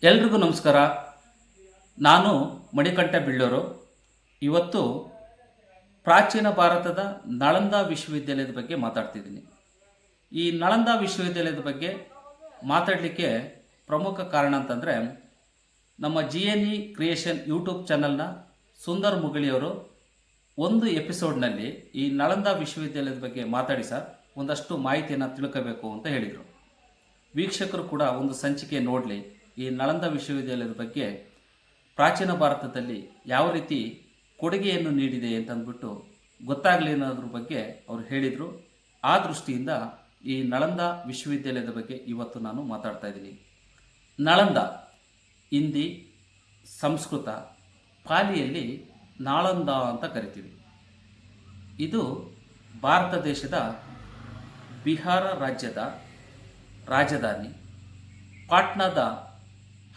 ಎಲ್ರಿಗೂ ನಮಸ್ಕಾರ. ನಾನು ಮಣಿಕಂಠ ಬಿಳ್ಳೂರು. ಇವತ್ತು ಪ್ರಾಚೀನ ಭಾರತದ ನಳಂದ ವಿಶ್ವವಿದ್ಯಾಲಯದ ಬಗ್ಗೆ ಮಾತಾಡ್ತಿದ್ದೀನಿ. ಈ ನಳಂದ ವಿಶ್ವವಿದ್ಯಾಲಯದ ಬಗ್ಗೆ ಮಾತಾಡಲಿಕ್ಕೆ ಪ್ರಮುಖ ಕಾರಣ ಅಂತಂದರೆ, ನಮ್ಮ GNE ಕ್ರಿಯೇಷನ್ ಯೂಟ್ಯೂಬ್ ಚಾನಲ್ನ ಸುಂದರ್ ಮುಗಳಿಯವರು ಒಂದು ಎಪಿಸೋಡ್ನಲ್ಲಿ ಈ ನಳಂದ ವಿಶ್ವವಿದ್ಯಾಲಯದ ಬಗ್ಗೆ ಮಾತಾಡಿ ಸರ್, ಒಂದಷ್ಟು ಮಾಹಿತಿಯನ್ನು ತಿಳ್ಕೋಬೇಕು ಅಂತ ಹೇಳಿದರು. ವೀಕ್ಷಕರು ಕೂಡ ಒಂದು ಸಂಚಿಕೆ ನೋಡಲಿ, ಈ ನಳಂದ ವಿಶ್ವವಿದ್ಯಾಲಯದ ಬಗ್ಗೆ ಪ್ರಾಚೀನ ಭಾರತದಲ್ಲಿ ಯಾವ ರೀತಿ ಕೊಡುಗೆಯನ್ನು ನೀಡಿದೆ ಅಂತಂದ್ಬಿಟ್ಟು ಗೊತ್ತಾಗಲಿ ಅನ್ನೋದ್ರ ಬಗ್ಗೆ ಅವರು ಹೇಳಿದರು. ಆ ದೃಷ್ಟಿಯಿಂದ ಈ ನಳಂದ ವಿಶ್ವವಿದ್ಯಾಲಯದ ಬಗ್ಗೆ ಇವತ್ತು ನಾನು ಮಾತಾಡ್ತಾ ಇದ್ದೀನಿ. ನಳಂದ ಹಿಂದಿ, ಸಂಸ್ಕೃತ, ಪಾಲಿಯಲ್ಲಿ ನಾಳಂದ ಅಂತ ಕರಿತೀವಿ. ಇದು ಭಾರತ ದೇಶದ ಬಿಹಾರ ರಾಜ್ಯದ ರಾಜಧಾನಿ. ಪಾಟ್ನಾದ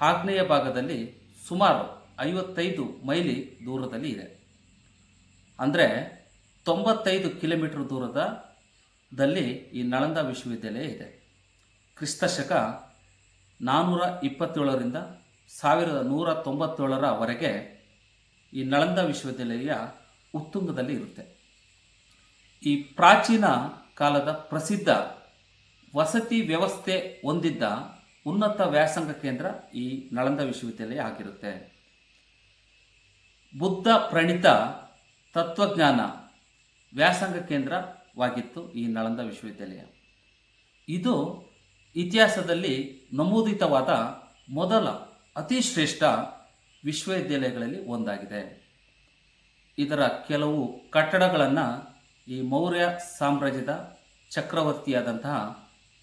ಆಗ್ನೇಯ ಭಾಗದಲ್ಲಿ ಸುಮಾರು 55 ಮೈಲಿ ದೂರದಲ್ಲಿ ಇದೆ. ಅಂದರೆ 95 ಕಿಲೋಮೀಟರ್ ದೂರದಲ್ಲಿ ಈ ನಳಂದ ವಿಶ್ವವಿದ್ಯಾಲಯ ಇದೆ. ಕ್ರಿಸ್ತಶಕ 427ರಿಂದ 1197ರವರೆಗೆ ಈ ನಳಂದ ವಿಶ್ವವಿದ್ಯಾಲಯ ಉತ್ತುಂಗದಲ್ಲಿ ಇರುತ್ತೆ. ಈ ಪ್ರಾಚೀನ ಕಾಲದ ಪ್ರಸಿದ್ಧ ವಸತಿ ವ್ಯವಸ್ಥೆ ಹೊಂದಿದ್ದ ಉನ್ನತ ವ್ಯಾಸಂಗ ಕೇಂದ್ರ ಈ ನಳಂದ ವಿಶ್ವವಿದ್ಯಾಲಯ ಆಗಿರುತ್ತೆ. ಬುದ್ಧ ಪ್ರಣೀತ ತತ್ವಜ್ಞಾನ ವ್ಯಾಸಂಗ ಕೇಂದ್ರವಾಗಿತ್ತು ಈ ನಳಂದ ವಿಶ್ವವಿದ್ಯಾಲಯ. ಇದು ಇತಿಹಾಸದಲ್ಲಿ ನಮೂದಿತವಾದ ಮೊದಲ ಅತಿ ಶ್ರೇಷ್ಠ ವಿಶ್ವವಿದ್ಯಾಲಯಗಳಲ್ಲಿ ಒಂದಾಗಿದೆ. ಇದರ ಕೆಲವು ಕಟ್ಟಡಗಳನ್ನು ಈ ಮೌರ್ಯ ಸಾಮ್ರಾಜ್ಯದ ಚಕ್ರವರ್ತಿಯಾದಂತಹ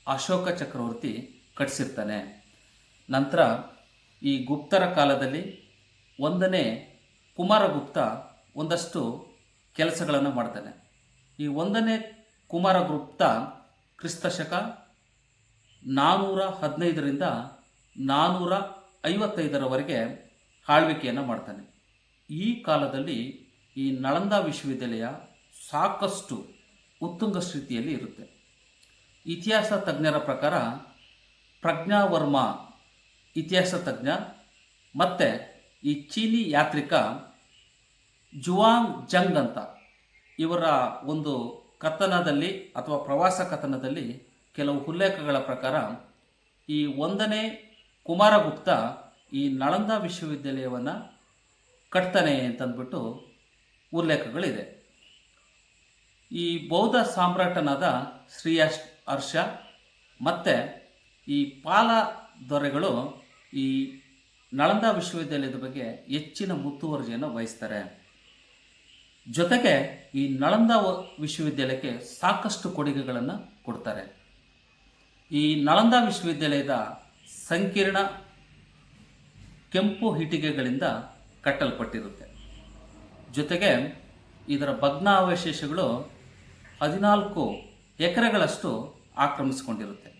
ಅಶೋಕ ಚಕ್ರವರ್ತಿ ಕಟ್ಟಿಸಿರ್ತಾನೆ. ನಂತರ ಈ ಗುಪ್ತರ ಕಾಲದಲ್ಲಿ 1ನೇ ಕುಮಾರಗುಪ್ತ ಒಂದಷ್ಟು ಕೆಲಸಗಳನ್ನು ಮಾಡ್ತಾನೆ. ಈ 1ನೇ ಕುಮಾರಗುಪ್ತ ಕ್ರಿಸ್ತಶಕ 415ರಿಂದ 455ರವರೆಗೆ ಆಳ್ವಿಕೆಯನ್ನು ಮಾಡ್ತಾನೆ. ಈ ಕಾಲದಲ್ಲಿ ಈ ನಳಂದ ವಿಶ್ವವಿದ್ಯಾಲಯ ಸಾಕಷ್ಟು ಉತ್ತುಂಗ ಸ್ಥಿತಿಯಲ್ಲಿ ಇರುತ್ತೆ. ಇತಿಹಾಸ ತಜ್ಞರ ಪ್ರಕಾರ ಪ್ರಜ್ಞಾವರ್ಮ ಇತಿಹಾಸ ತಜ್ಞ ಮತ್ತು ಈ ಚೀನಿ ಯಾತ್ರಿಕ ಜುವಾಂಗ್ ಜಂಗ್ ಅಂತ ಇವರ ಒಂದು ಕಥನದಲ್ಲಿ ಅಥವಾ ಪ್ರವಾಸ ಕಥನದಲ್ಲಿ ಕೆಲವು ಉಲ್ಲೇಖಗಳ ಪ್ರಕಾರ ಈ 1ನೇ ಕುಮಾರಗುಪ್ತ ಈ ನಳಂದ ವಿಶ್ವವಿದ್ಯಾಲಯವನ್ನು ಕಟ್ತಾನೆ ಅಂತಂದ್ಬಿಟ್ಟು ಉಲ್ಲೇಖಗಳಿದೆ. ಈ ಬೌದ್ಧ ಸಾಮ್ರಾಟನಾದ ಶ್ರೀಹರ್ಷ ಮತ್ತು ಈ ಪಾಲ ದೊರೆಗಳು ಈ ನಳಂದ ವಿಶ್ವವಿದ್ಯಾಲಯದ ಬಗ್ಗೆ ಹೆಚ್ಚಿನ ಮುತುವರ್ಜಿಯನ್ನು ವಹಿಸ್ತಾರೆ. ಜೊತೆಗೆ ಈ ನಳಂದ ವಿಶ್ವವಿದ್ಯಾಲಯಕ್ಕೆ ಸಾಕಷ್ಟು ಕೊಡುಗೆಗಳನ್ನು ಕೊಡ್ತಾರೆ. ಈ ನಳಂದ ವಿಶ್ವವಿದ್ಯಾಲಯದ ಸಂಕೀರ್ಣ ಕೆಂಪು ಇಟ್ಟಿಗೆಗಳಿಂದ ಕಟ್ಟಲ್ಪಟ್ಟಿರುತ್ತೆ. ಜೊತೆಗೆ ಇದರ ಭಗ್ನಾವಶೇಷಗಳು 14 ಎಕರೆಗಳಷ್ಟು ಆಕ್ರಮಿಸಿಕೊಂಡಿರುತ್ತೆ.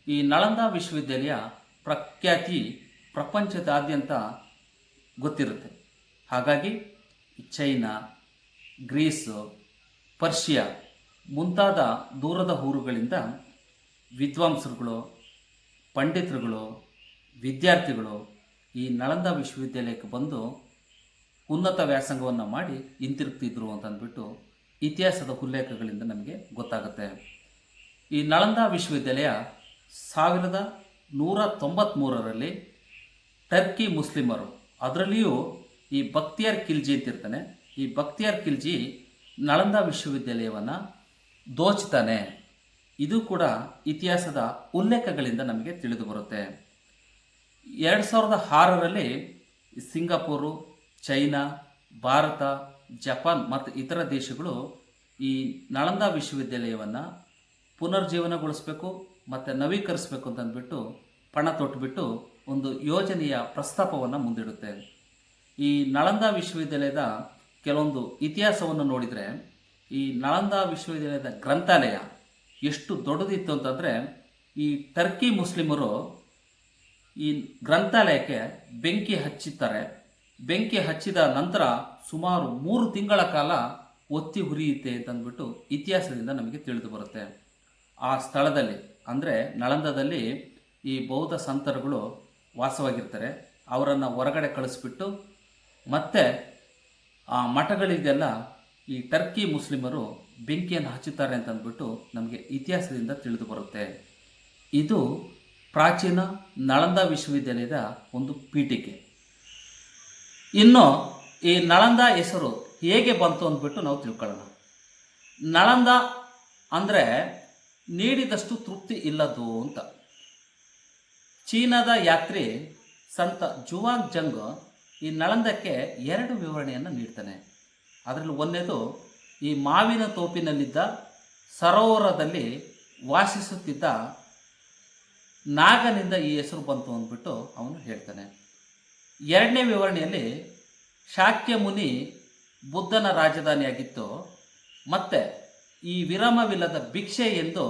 ಈ ನಳಂದ ವಿಶ್ವವಿದ್ಯಾಲಯ ಪ್ರಖ್ಯಾತಿ ಪ್ರಪಂಚದಾದ್ಯಂತ ಗೊತ್ತಿರುತ್ತೆ. ಹಾಗಾಗಿ ಚೈನಾ, ಗ್ರೀಸು, ಪರ್ಷಿಯಾ ಮುಂತಾದ ದೂರದ ಊರುಗಳಿಂದ ವಿದ್ವಾಂಸರುಗಳು, ಪಂಡಿತರುಗಳು, ವಿದ್ಯಾರ್ಥಿಗಳು ಈ ನಳಂದ ವಿಶ್ವವಿದ್ಯಾಲಯಕ್ಕೆ ಬಂದು ಉನ್ನತ ವ್ಯಾಸಂಗವನ್ನು ಮಾಡಿ ಹಿಂತಿರುಗ್ತಿದ್ರು ಅಂತಂದ್ಬಿಟ್ಟು ಇತಿಹಾಸದ ಉಲ್ಲೇಖಗಳಿಂದ ನಮಗೆ ಗೊತ್ತಾಗುತ್ತೆ. ಈ ನಳಂದ ವಿಶ್ವವಿದ್ಯಾಲಯ 1193ರಲ್ಲಿ ಟರ್ಕಿ ಮುಸ್ಲಿಮರು, ಅದರಲ್ಲಿಯೂ ಈ ಬಕ್ತಿಯಾರ್ ಖಿಲ್ಜಿ ಅಂತಿರ್ತಾನೆ, ಈ ಬಕ್ತಿಯಾರ್ ಖಿಲ್ಜಿ ನಳಂದ ವಿಶ್ವವಿದ್ಯಾಲಯವನ್ನು ದೋಚ್ತಾನೆ. ಇದು ಕೂಡ ಇತಿಹಾಸದ ಉಲ್ಲೇಖಗಳಿಂದ ನಮಗೆ ತಿಳಿದು ಬರುತ್ತೆ. 2006ರಲ್ಲಿ ಸಿಂಗಾಪುರು, ಚೈನಾ, ಭಾರತ, ಜಪಾನ್ ಮತ್ತು ಇತರ ದೇಶಗಳು ಈ ನಳಂದ ವಿಶ್ವವಿದ್ಯಾಲಯವನ್ನು ಪುನರ್ಜೀವನಗೊಳಿಸಬೇಕು ಮತ್ತು ನವೀಕರಿಸಬೇಕು ಅಂತಂದ್ಬಿಟ್ಟು ಪಣ ತೊಟ್ಟುಬಿಟ್ಟು ಒಂದು ಯೋಜನೆಯ ಪ್ರಸ್ತಾಪವನ್ನು ಮುಂದಿಡುತ್ತೆ. ಈ ನಳಂದ ವಿಶ್ವವಿದ್ಯಾಲಯದ ಕೆಲವೊಂದು ಇತಿಹಾಸವನ್ನು ನೋಡಿದರೆ ಈ ನಳಂದ ವಿಶ್ವವಿದ್ಯಾಲಯದ ಗ್ರಂಥಾಲಯ ಎಷ್ಟು ದೊಡ್ಡದಿತ್ತು ಅಂತಂದರೆ, ಈ ಟರ್ಕಿ ಮುಸ್ಲಿಮರು ಈ ಗ್ರಂಥಾಲಯಕ್ಕೆ ಬೆಂಕಿ ಹಚ್ಚುತ್ತಾರೆ. ಬೆಂಕಿ ಹಚ್ಚಿದ ನಂತರ ಸುಮಾರು 3 ತಿಂಗಳ ಕಾಲ ಒತ್ತಿ ಉರಿಯುತ್ತೆ ಅಂತಂದ್ಬಿಟ್ಟು ಇತಿಹಾಸದಿಂದ ನಮಗೆ ತಿಳಿದು ಬರುತ್ತೆ. ಆ ಸ್ಥಳದಲ್ಲಿ ಅಂದರೆ ನಳಂದದಲ್ಲಿ ಈ ಬೌದ್ಧ ಸಂತರುಗಳು ವಾಸವಾಗಿರ್ತಾರೆ ಅವರನ್ನು ಹೊರಗಡೆ ಕಳಿಸ್ಬಿಟ್ಟು ಮತ್ತೆ ಆ ಮಠಗಳಿಗೆಲ್ಲ ಈ ಟರ್ಕಿ ಮುಸ್ಲಿಮರು ಬೆಂಕಿಯನ್ನು ಹಚ್ಚುತ್ತಾರೆ ಅಂತ ಅಂದ್ಬಿಟ್ಟು ನಮಗೆ ಇತಿಹಾಸದಿಂದ ತಿಳಿದು ಬರುತ್ತೆ. ಇದು ಪ್ರಾಚೀನ ನಳಂದ ವಿಶ್ವವಿದ್ಯಾಲಯದ ಒಂದು ಪೀಠಿಕೆ. ಇನ್ನು ಈ ನಳಂದ ಹೆಸರು ಹೇಗೆ ಬಂತು ಅಂದ್ಬಿಟ್ಟು ನಾವು ತಿಳ್ಕೊಳ್ಳೋಣ. ನಳಂದ ಅಂದರೆ ನೀಡಿದಷ್ಟು ತೃಪ್ತಿ ಇಲ್ಲದು ಅಂತ. ಚೀನಾದ ಯಾತ್ರಿ ಸಂತ ಜುವಾಂಗ್ ಜಂಗ್ ಈ ನಳಂದಕ್ಕೆ 2 ವಿವರಣೆಯನ್ನು ನೀಡ್ತಾನೆ. ಅದರಲ್ಲಿ ಒಂದನೇದು ಈ ಮಾವಿನ ತೋಪಿನಲ್ಲಿದ್ದ ಸರೋವರದಲ್ಲಿ ವಾಸಿಸುತ್ತಿದ್ದ ನಾಗನಿಂದ ಈ ಹೆಸರು ಬಂತು ಅಂದ್ಬಿಟ್ಟು ಅವನು ಹೇಳ್ತಾನೆ. 2ನೇ ವಿವರಣೆಯಲ್ಲಿ ಶಾಕ್ಯ ಮುನಿ ಬುದ್ಧನ ರಾಜಧಾನಿಯಾಗಿತ್ತು ಮತ್ತು ಈ ವಿರಾಮವಿಲ್ಲದ ಭಿಕ್ಷೆ ಎಂದು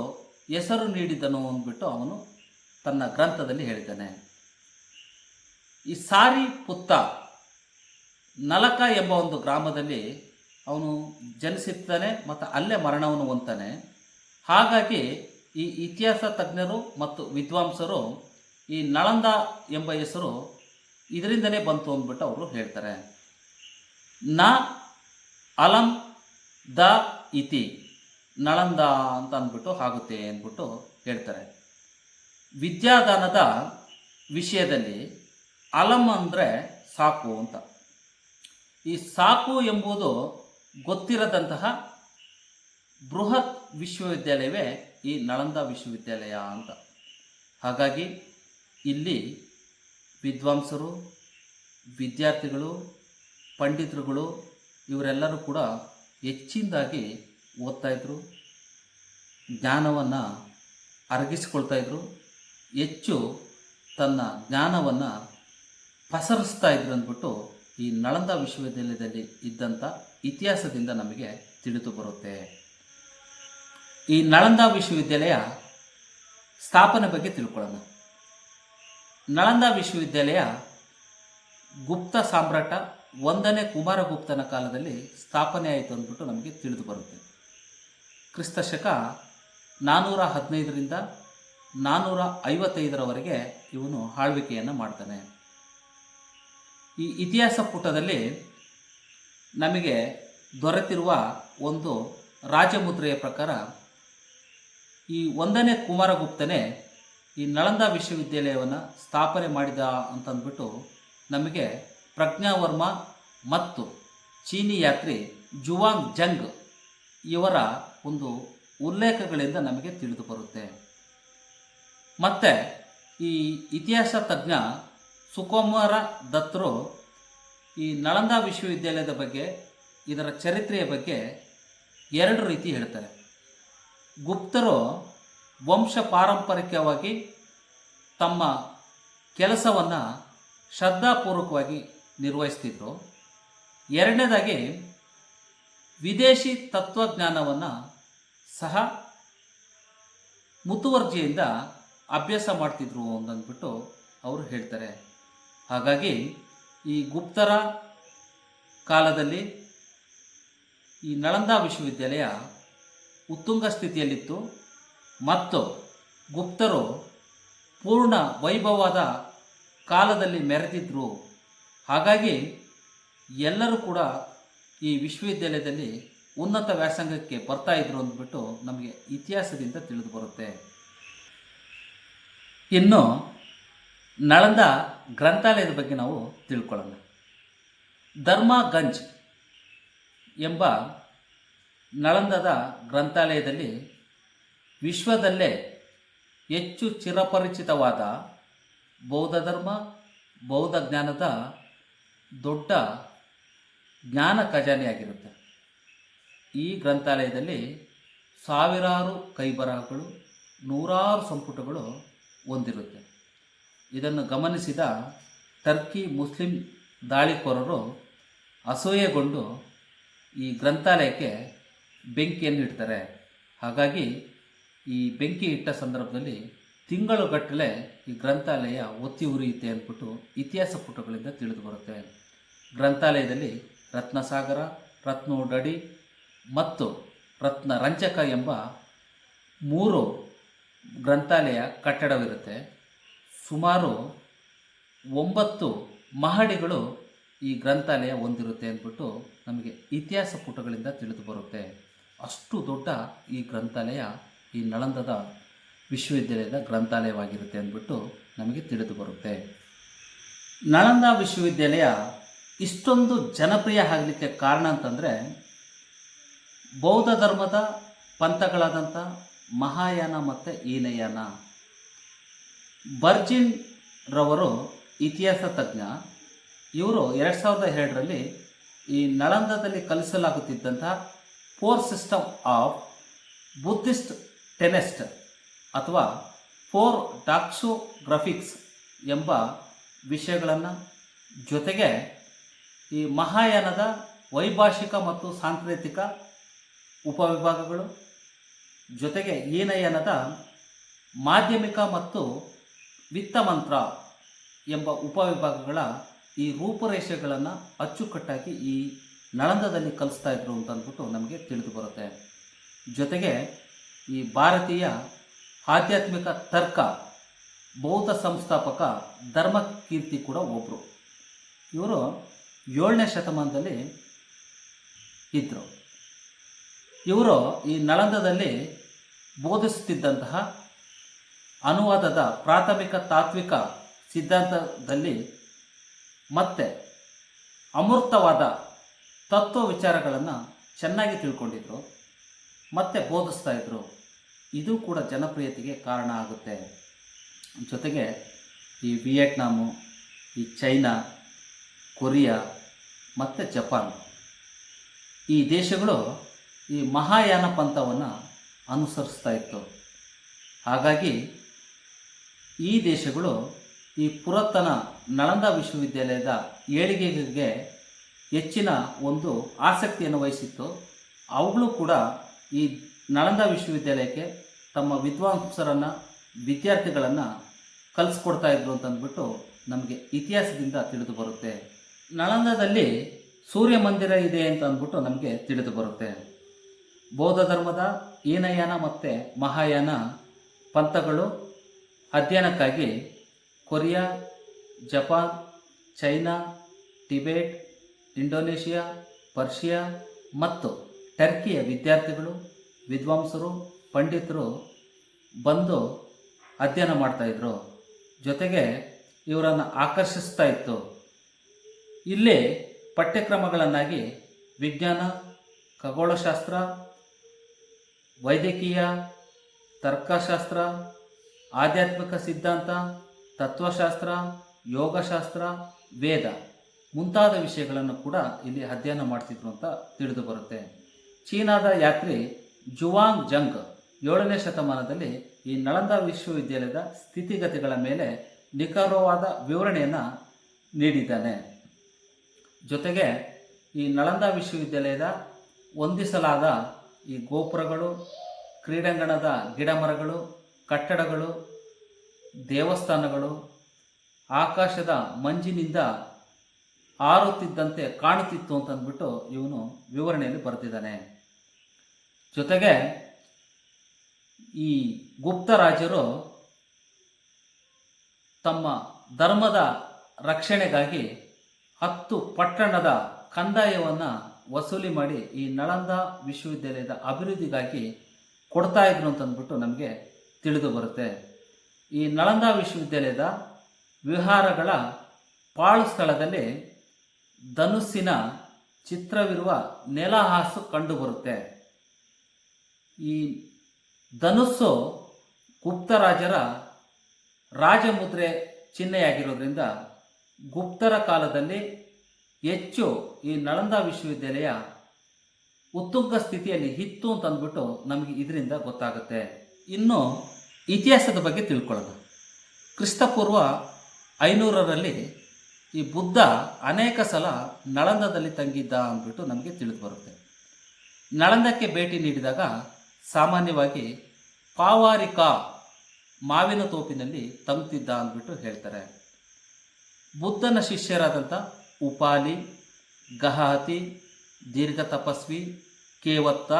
ಹೆಸರು ನೀಡಿದನು ಅಂದ್ಬಿಟ್ಟು ಅವನು ತನ್ನ ಗ್ರಂಥದಲ್ಲಿ ಹೇಳಿದ್ದಾನೆ. ಈ ಸಾರಿ ಪುತ್ತ ನಲಕ ಎಂಬ ಒಂದು ಗ್ರಾಮದಲ್ಲಿ ಅವನು ಜನಿಸಿರ್ತಾನೆ ಮತ್ತು ಅಲ್ಲೇ ಮರಣವನ್ನು ಹೊಂದ್ತಾನೆ. ಹಾಗಾಗಿ ಈ ಇತಿಹಾಸ ತಜ್ಞರು ಮತ್ತು ವಿದ್ವಾಂಸರು ಈ ನಳಂದ ಎಂಬ ಹೆಸರು ಇದರಿಂದಲೇ ಬಂತು ಅಂದ್ಬಿಟ್ಟು ಅವರು ಹೇಳ್ತಾರೆ. ನ ಅಲಂ ದ ಇತಿ ನಳಂದ ಅಂತ ಅಂದ್ಬಿಟ್ಟು ಆಗುತ್ತೆ ಅಂದ್ಬಿಟ್ಟು ಹೇಳ್ತಾರೆ. ವಿದ್ಯಾದಾನದ ವಿಷಯದಲ್ಲಿ ಅಲಂ ಅಂದರೆ ಸಾಕು ಅಂತ. ಈ ಸಾಕು ಎಂಬುದು ಗೊತ್ತಿರದಂತಹ ಬೃಹತ್ ವಿಶ್ವವಿದ್ಯಾಲಯವೇ ಈ ನಳಂದ ವಿಶ್ವವಿದ್ಯಾಲಯ ಅಂತ. ಹಾಗಾಗಿ ಇಲ್ಲಿ ವಿದ್ವಾಂಸರು, ವಿದ್ಯಾರ್ಥಿಗಳು, ಪಂಡಿತರುಗಳು ಇವರೆಲ್ಲರೂ ಕೂಡ ಹೆಚ್ಚಿನದಾಗಿ ಓದ್ತಾಯಿದ್ರು, ಜ್ಞಾನವನ್ನು ಅರಗಿಸ್ಕೊಳ್ತಾಯಿದ್ರು, ಹೆಚ್ಚು ತನ್ನ ಜ್ಞಾನವನ್ನು ಪಸರಿಸ್ತಾ ಇದ್ರು ಅಂದ್ಬಿಟ್ಟು ಈ ನಳಂದ ವಿಶ್ವವಿದ್ಯಾಲಯದಲ್ಲಿ ಇದ್ದಂಥ ಇತಿಹಾಸದಿಂದ ನಮಗೆ ತಿಳಿದು ಬರುತ್ತೆ. ಈ ನಳಂದ ವಿಶ್ವವಿದ್ಯಾಲಯ ಸ್ಥಾಪನೆ ಬಗ್ಗೆ ತಿಳ್ಕೊಳ್ಳೋಣ. ನಳಂದ ವಿಶ್ವವಿದ್ಯಾಲಯ ಗುಪ್ತ ಸಾಮ್ರಾಟ 1ನೇ ಕುಮಾರಗುಪ್ತನ ಕಾಲದಲ್ಲಿ ಸ್ಥಾಪನೆ ಆಯಿತು ಅಂದ್ಬಿಟ್ಟು ನಮಗೆ ತಿಳಿದು ಬರುತ್ತೆ. ಕ್ರಿಸ್ತಶಕ 415ರಿಂದ 455ರವರೆಗೆ ಇವನು ಆಳ್ವಿಕೆಯನ್ನು ಮಾಡ್ತಾನೆ. ಈ ಇತಿಹಾಸ ಪುಟದಲ್ಲಿ ನಮಗೆ ದೊರೆತಿರುವ ಒಂದು ರಾಜಮುದ್ರೆಯ ಪ್ರಕಾರ ಈ 1ನೇ ಕುಮಾರಗುಪ್ತನೇ ಈ ನಳಂದ ವಿಶ್ವವಿದ್ಯಾಲಯವನ್ನು ಸ್ಥಾಪನೆ ಮಾಡಿದ ಅಂತಂದ್ಬಿಟ್ಟು ನಮಗೆ ಪ್ರಜ್ಞಾವರ್ಮ ಮತ್ತು ಚೀನಿ ಯಾತ್ರಿ ಜುವಾಂಗ್ ಜಂಗ್ ಇವರ ಒಂದು ಉಲ್ಲೇಖಗಳಿಂದ ನಮಗೆ ತಿಳಿದು ಬರುತ್ತೆ. ಮತ್ತು ಈ ಇತಿಹಾಸ ತಜ್ಞ ಸುಕುಮಾರ ದತ್ತರು ಈ ನಳಂದ ವಿಶ್ವವಿದ್ಯಾಲಯದ ಬಗ್ಗೆ, ಇದರ ಚರಿತ್ರೆಯ ಬಗ್ಗೆ 2 ರೀತಿ ಹೇಳ್ತಾರೆ. ಗುಪ್ತರು ವಂಶ ಪಾರಂಪರಿಕವಾಗಿ ತಮ್ಮ ಕೆಲಸವನ್ನು ಶ್ರದ್ಧಾಪೂರ್ವಕವಾಗಿ ನಿರ್ವಹಿಸ್ತಿದ್ರು. 2ನೇದಾಗಿ ವಿದೇಶಿ ತತ್ವಜ್ಞಾನವನ್ನು ಸಹ ಮುತುವರ್ಜಿಯಿಂದ ಅಭ್ಯಾಸ ಮಾಡ್ತಿದ್ರು ಅಂತಂದ್ಬಿಟ್ಟು ಅವರು ಹೇಳ್ತಾರೆ. ಹಾಗಾಗಿ ಈ ಗುಪ್ತರ ಕಾಲದಲ್ಲಿ ಈ ನಳಂದ ವಿಶ್ವವಿದ್ಯಾಲಯ ಉತ್ತುಂಗ ಸ್ಥಿತಿಯಲ್ಲಿತ್ತು ಮತ್ತು ಗುಪ್ತರು ಪೂರ್ಣ ವೈಭವವಾದ ಕಾಲದಲ್ಲಿ ಮೆರೆದಿದ್ದರು. ಹಾಗಾಗಿ ಎಲ್ಲರೂ ಕೂಡ ಈ ವಿಶ್ವವಿದ್ಯಾಲಯದಲ್ಲಿ ಉನ್ನತ ವ್ಯಾಸಂಗಕ್ಕೆ ಬರ್ತಾ ಇದ್ರು ಅಂದ್ಬಿಟ್ಟು ನಮಗೆ ಇತಿಹಾಸದಿಂದ ತಿಳಿದು ಬರುತ್ತೆ. ಇನ್ನು ನಳಂದ ಗ್ರಂಥಾಲಯದ ಬಗ್ಗೆ ನಾವು ತಿಳ್ಕೊಳ್ಳೋಣ. ಧರ್ಮಗಂಜ್ ಎಂಬ ನಳಂದದ ಗ್ರಂಥಾಲಯದಲ್ಲಿ ವಿಶ್ವದಲ್ಲೇ ಹೆಚ್ಚು ಚಿರಪರಿಚಿತವಾದ ಬೌದ್ಧ ಧರ್ಮ, ಬೌದ್ಧ ಜ್ಞಾನದ ದೊಡ್ಡ ಜ್ಞಾನ ಖಜಾನೆಯಾಗಿರುತ್ತೆ. ಈ ಗ್ರಂಥಾಲಯದಲ್ಲಿ ಸಾವಿರಾರು ಕೈಬರಹಗಳು, ನೂರಾರು ಸಂಪುಟಗಳು ಹೊಂದಿರುತ್ತೆ. ಇದನ್ನು ಗಮನಿಸಿದ ಟರ್ಕಿ ಮುಸ್ಲಿಂ ದಾಳಿಕೋರರು ಅಸೂಯೆಗೊಂಡು ಈ ಗ್ರಂಥಾಲಯಕ್ಕೆ ಬೆಂಕಿಯನ್ನು ಇಡ್ತಾರೆ. ಹಾಗಾಗಿ ಈ ಬೆಂಕಿ ಇಟ್ಟ ಸಂದರ್ಭದಲ್ಲಿ ತಿಂಗಳುಗಟ್ಟಲೆ ಈ ಗ್ರಂಥಾಲಯ ಒತ್ತಿ ಉರಿಯುತ್ತೆ ಅಂದ್ಬಿಟ್ಟು ಇತಿಹಾಸ ಪುಟಗಳಿಂದ ತಿಳಿದು ಬರುತ್ತೆ. ಗ್ರಂಥಾಲಯದಲ್ಲಿ ರತ್ನಸಾಗರ, ರತ್ನೋಡಡಿ ಮತ್ತು ರತ್ನ ರಂಜಕ ಎಂಬ 3 ಗ್ರಂಥಾಲಯ ಕಟ್ಟಡವಿರುತ್ತೆ. ಸುಮಾರು 9 ಮಹಡಿಗಳು ಈ ಗ್ರಂಥಾಲಯ ಹೊಂದಿರುತ್ತೆ ಅಂದ್ಬಿಟ್ಟು ನಮಗೆ ಇತಿಹಾಸ ಪುಟಗಳಿಂದ ತಿಳಿದು ಬರುತ್ತೆ. ಅಷ್ಟು ದೊಡ್ಡ ಈ ಗ್ರಂಥಾಲಯ ಈ ನಳಂದದ ವಿಶ್ವವಿದ್ಯಾಲಯದ ಗ್ರಂಥಾಲಯವಾಗಿರುತ್ತೆ ಅಂದ್ಬಿಟ್ಟು ನಮಗೆ ತಿಳಿದು ಬರುತ್ತೆ. ನಳಂದ ವಿಶ್ವವಿದ್ಯಾಲಯ ಇಷ್ಟೊಂದು ಜನಪ್ರಿಯ ಆಗಲಿಕ್ಕೆ ಕಾರಣ ಅಂತಂದರೆ ಬೌದ್ಧ ಧರ್ಮದ ಪಂಥಗಳಾದಂಥ ಮಹಾಯಾನ ಮತ್ತು ಹೀನಯಾನ. ಬರ್ಜಿನ್ ರವರು ಇತಿಹಾಸ ತಜ್ಞ. ಇವರು 2002ರಲ್ಲಿ ಈ ನಳಂದದಲ್ಲಿ ಕಲಿಸಲಾಗುತ್ತಿದ್ದಂಥ 4 ಸಿಸ್ಟಮ್ ಆಫ್ ಬುದ್ಧಿಸ್ಟ್ ಟೆನೆಸ್ಟ್ ಅಥವಾ 4 ಡಾಕ್ಸೋಗ್ರಫಿಕ್ಸ್ ಎಂಬ ವಿಷಯಗಳನ್ನು, ಜೊತೆಗೆ ಈ ಮಹಾಯಾನದ ವೈಭಾಷಿಕ ಮತ್ತು ಸಾಂಸ್ಕೃತಿಕ ಉಪವಿಭಾಗಗಳು, ಜೊತೆಗೆ ಹೀನಯಾನದ ಮಾಧ್ಯಮಿಕ ಮತ್ತು ವಿತ್ತಮಂತ್ರ ಎಂಬ ಉಪವಿಭಾಗಗಳ ಈ ರೂಪುರೇಷೆಗಳನ್ನು ಅಚ್ಚುಕಟ್ಟಾಗಿ ಈ ನಳಂದದಲ್ಲಿ ಕಲಿಸ್ತಾ ಇದ್ರು ಅಂತ ಅಂದ್ಬಿಟ್ಟು ನಮಗೆ ತಿಳಿದು ಬರುತ್ತೆ. ಜೊತೆಗೆ ಈ ಭಾರತೀಯ ಆಧ್ಯಾತ್ಮಿಕ ತರ್ಕ ಬೌದ್ಧ ಸಂಸ್ಥಾಪಕ ಧರ್ಮಕೀರ್ತಿ ಕೂಡ ಒಬ್ಬರು. ಇವರು 7ನೇ ಶತಮಾನದಲ್ಲಿ ಇದ್ದರು. ಇವರು ಈ ನಳಂದದಲ್ಲಿ ಬೋಧಿಸುತ್ತಿದ್ದಂತಹ ಅನುವಾದದ ಪ್ರಾಥಮಿಕ ತಾತ್ವಿಕ ಸಿದ್ಧಾಂತದಲ್ಲಿ ಮತ್ತೆ ಅಮೂರ್ತವಾದ ತತ್ವ ವಿಚಾರಗಳನ್ನು ಚೆನ್ನಾಗಿ ತಿಳ್ಕೊಂಡಿದ್ರು ಮತ್ತು ಬೋಧಿಸ್ತಾ ಇದ್ದರು. ಇದು ಕೂಡ ಜನಪ್ರಿಯತೆಗೆ ಕಾರಣ ಆಗುತ್ತೆ. ಜೊತೆಗೆ ಈ ವಿಯೆಟ್ನಾಮು, ಈ ಚೈನಾ, ಕೊರಿಯಾ ಮತ್ತು ಜಪಾನ್ ಈ ದೇಶಗಳು ಈ ಮಹಾಯಾನ ಪಂಥವನ್ನು ಅನುಸರಿಸ್ತಾ ಇತ್ತು. ಹಾಗಾಗಿ ಈ ದೇಶಗಳು ಈ ಪುರಾತನ ನಳಂದ ವಿಶ್ವವಿದ್ಯಾಲಯದ ಏಳಿಗೆಗೆ ಹೆಚ್ಚಿನ ಒಂದು ಆಸಕ್ತಿಯನ್ನು ವಹಿಸಿತ್ತು. ಅವುಗಳು ಕೂಡ ಈ ನಳಂದ ವಿಶ್ವವಿದ್ಯಾಲಯಕ್ಕೆ ತಮ್ಮ ವಿದ್ವಾಂಸರನ್ನು, ವಿದ್ಯಾರ್ಥಿಗಳನ್ನು ಕಲಿಸ್ಕೊಡ್ತಾ ಇದ್ರು ಅಂತಂದ್ಬಿಟ್ಟು ನಮಗೆ ಇತಿಹಾಸದಿಂದ ತಿಳಿದು ಬರುತ್ತೆ. ನಳಂದದಲ್ಲಿ ಸೂರ್ಯ ಮಂದಿರ ಇದೆ ಅಂತ ಅಂದ್ಬಿಟ್ಟು ನಮಗೆ ತಿಳಿದು ಬರುತ್ತೆ. ಬೌದ್ಧ ಧರ್ಮದ ಹೀನಯಾನ ಮತ್ತು ಮಹಾಯಾನ ಪಂಥಗಳು ಅಧ್ಯಯನಕ್ಕಾಗಿ Korea, Japan, China, Tibet, Indonesia, Persia ಮತ್ತು ಟರ್ಕಿಯ ವಿದ್ಯಾರ್ಥಿಗಳು, ವಿದ್ವಾಂಸರು, ಪಂಡಿತರು ಬಂದು ಅಧ್ಯಯನ ಮಾಡ್ತಾಯಿದ್ರು. ಜೊತೆಗೆ ಇವರನ್ನು ಆಕರ್ಷಿಸ್ತಾ ಇತ್ತು. ಇಲ್ಲಿ ಪಠ್ಯಕ್ರಮಗಳನ್ನಾಗಿ ವಿಜ್ಞಾನ, ಖಗೋಳಶಾಸ್ತ್ರ, ವೈದ್ಯಕೀಯ, ತರ್ಕಶಾಸ್ತ್ರ, ಆಧ್ಯಾತ್ಮಿಕ ಸಿದ್ಧಾಂತ, ತತ್ವಶಾಸ್ತ್ರ, ಯೋಗಶಾಸ್ತ್ರ, ವೇದ ಮುಂತಾದ ವಿಷಯಗಳನ್ನು ಕೂಡ ಇಲ್ಲಿ ಅಧ್ಯಯನ ಮಾಡ್ತಿದ್ರು ಅಂತ ತಿಳಿದು ಬರುತ್ತೆ. ಚೀನಾದ ಯಾತ್ರಿ ಜುವಾಂಗ್ ಜಂಗ್ 7ನೇ ಶತಮಾನದಲ್ಲಿ ಈ ನಳಂದ ವಿಶ್ವವಿದ್ಯಾಲಯದ ಸ್ಥಿತಿಗತಿಗಳ ಮೇಲೆ ನಿಖರವಾದ ವಿವರಣೆಯನ್ನು ನೀಡಿದ್ದಾನೆ. ಜೊತೆಗೆ ಈ ನಳಂದ ವಿಶ್ವವಿದ್ಯಾಲಯದ ಹೊಂದಿಸಲಾದ ಈ ಗೋಪುರಗಳು, ಕ್ರೀಡಾಂಗಣದ ಗಿಡಮರಗಳು, ಕಟ್ಟಡಗಳು, ದೇವಸ್ಥಾನಗಳು ಆಕಾಶದ ಮಂಜಿನಿಂದ ಹಾರುತ್ತಿದ್ದಂತೆ ಕಾಣುತ್ತಿತ್ತು ಅಂತಂದ್ಬಿಟ್ಟು ಇವನು ವಿವರಣೆಯಲ್ಲಿ ಬರೆದಿದ್ದಾನೆ. ಜೊತೆಗೆ ಈ ಗುಪ್ತ ರಾಜರು ತಮ್ಮ ಧರ್ಮದ ರಕ್ಷಣೆಗಾಗಿ 10 ಪಟ್ಟಣದ ಕಂದಾಯವನ್ನು ವಸೂಲಿ ಮಾಡಿ ಈ ನಳಂದ ವಿಶ್ವವಿದ್ಯಾಲಯದ ಅಭಿವೃದ್ಧಿಗಾಗಿ ಕೊಡ್ತಾ ಇದ್ರು ಅಂತಂದ್ಬಿಟ್ಟು ನಮಗೆ ತಿಳಿದು ಬರುತ್ತೆ. ಈ ನಳಂದ ವಿಶ್ವವಿದ್ಯಾಲಯದ ವಿಹಾರಗಳ ಪಾಳು ಸ್ಥಳದಲ್ಲಿ ಧನುಸ್ಸಿನ ಚಿತ್ರವಿರುವ ನೆಲಹಾಸು ಕಂಡುಬರುತ್ತೆ. ಈ ಧನುಸ್ಸು ಗುಪ್ತರಾಜರ ರಾಜಮುದ್ರೆ ಚಿಹ್ನೆಯಾಗಿರೋದ್ರಿಂದ ಗುಪ್ತರ ಕಾಲದಲ್ಲಿ ಹೆಚ್ಚು ಈ ನಳಂದ ವಿಶ್ವವಿದ್ಯಾಲಯ ಉತ್ತುಂಗ ಸ್ಥಿತಿಯಲ್ಲಿ ಇತ್ತು ಅಂತಂದ್ಬಿಟ್ಟು ನಮಗೆ ಇದರಿಂದ ಗೊತ್ತಾಗುತ್ತೆ. ಇನ್ನು ಇತಿಹಾಸದ ಬಗ್ಗೆ ತಿಳ್ಕೊಳ್ಳೋಣ. ಕ್ರಿಸ್ತಪೂರ್ವ 500ರಲ್ಲಿ ಈ ಬುದ್ಧ ಅನೇಕ ಸಲ ನಳಂದದಲ್ಲಿ ತಂಗಿದ್ದ ಅಂದ್ಬಿಟ್ಟು ನಮಗೆ ತಿಳಿದು ಬರುತ್ತೆ. ನಳಂದಕ್ಕೆ ಭೇಟಿ ನೀಡಿದಾಗ ಸಾಮಾನ್ಯವಾಗಿ ಪಾವಾರಿಕ ಮಾವಿನ ತೋಪಿನಲ್ಲಿ ತಂಗುತ್ತಿದ್ದ ಅಂದ್ಬಿಟ್ಟು ಹೇಳ್ತಾರೆ. ಬುದ್ಧನ ಶಿಷ್ಯರಾದಂಥ ಉಪಾಲಿ, ಗಹಾತಿ, ದೀರ್ಘ ತಪಸ್ವಿ, ಕೇವತ್ತ,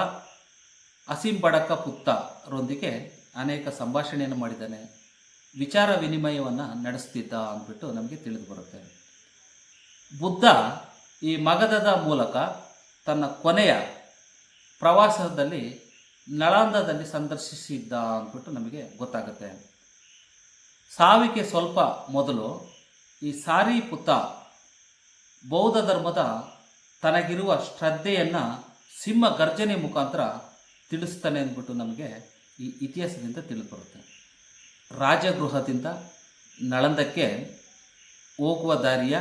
ಅಸಿಂಬಡಕ ಪುತ್ತರೊಂದಿಗೆ ಅನೇಕ ಸಂಭಾಷಣೆಯನ್ನು ಮಾಡಿದ್ದಾನೆ. ವಿಚಾರ ವಿನಿಮಯವನ್ನು ನಡೆಸ್ತಿದ್ದ ಅಂದ್ಬಿಟ್ಟು ನಮಗೆ ತಿಳಿದು ಬರುತ್ತೆ. ಬುದ್ಧ ಈ ಮಗಧದ ಮೂಲಕ ತನ್ನ ಕೊನೆಯ ಪ್ರವಾಸದಲ್ಲಿ ನಳಂದದಲ್ಲಿ ಸಂದರ್ಶಿಸಿದ್ದ ಅಂದ್ಬಿಟ್ಟು ನಮಗೆ ಗೊತ್ತಾಗುತ್ತೆ. ಸಾವಿಗೆ ಸ್ವಲ್ಪ ಮೊದಲು ಈ ಸಾರಿಪುತ್ತ ಬೌದ್ಧ ಧರ್ಮದ ತನಗಿರುವ ಶ್ರದ್ಧೆಯನ್ನು ಸಿಂಹ ಗರ್ಜನೆ ಮುಖಾಂತರ ತಿಳಿಸ್ತಾನೆ ಅಂದ್ಬಿಟ್ಟು ನಮಗೆ ಈ ಇತಿಹಾಸದಿಂದ ತಿಳಿದು ಬರುತ್ತೆ. ರಾಜಗೃಹದಿಂದ ನಳಂದಕ್ಕೆ ಹೋಗುವ ದಾರಿಯ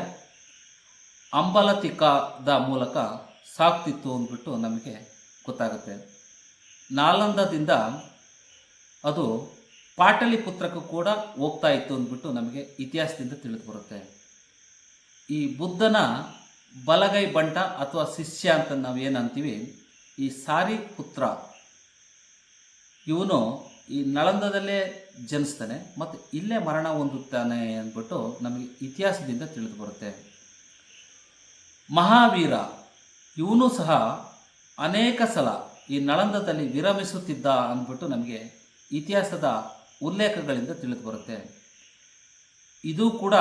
ಅಂಬಲತಿಕಾದ ಮೂಲಕ ಸಾಗ್ತಿತ್ತು ಅಂದ್ಬಿಟ್ಟು ನಮಗೆ ಗೊತ್ತಾಗುತ್ತೆ. ನಾಲಂದದಿಂದ ಅದು ಪಾಟಲಿಪುತ್ರಕ್ಕೂ ಕೂಡ ಹೋಗ್ತಾ ಇತ್ತು ಅಂದ್ಬಿಟ್ಟು ನಮಗೆ ಇತಿಹಾಸದಿಂದ ತಿಳಿದು ಬರುತ್ತೆ. ಈ ಬುದ್ಧನ ಬಲಗೈ ಬಂಟ ಅಥವಾ ಶಿಷ್ಯ ಅಂತ ನಾವು ಏನಂತೀವಿ, ಈ ಸಾರಿಪುತ್ರ ಇವನು ಈ ನಳಂದದಲ್ಲೇ ಜನಿಸ್ತಾನೆ ಮತ್ತು ಇಲ್ಲೇ ಮರಣ ಹೊಂದುತ್ತಾನೆ ಅಂದ್ಬಿಟ್ಟು ನಮಗೆ ಇತಿಹಾಸದಿಂದ ತಿಳಿದು ಬರುತ್ತೆ. ಮಹಾವೀರ ಇವನು ಸಹ ಅನೇಕ ಸಲ ಈ ನಳಂದದಲ್ಲಿ ವಿರಮಿಸುತ್ತಿದ್ದ ಅಂದ್ಬಿಟ್ಟು ನಮಗೆ ಇತಿಹಾಸದ ಉಲ್ಲೇಖಗಳಿಂದ ತಿಳಿದು ಬರುತ್ತೆ. ಇದು ಕೂಡ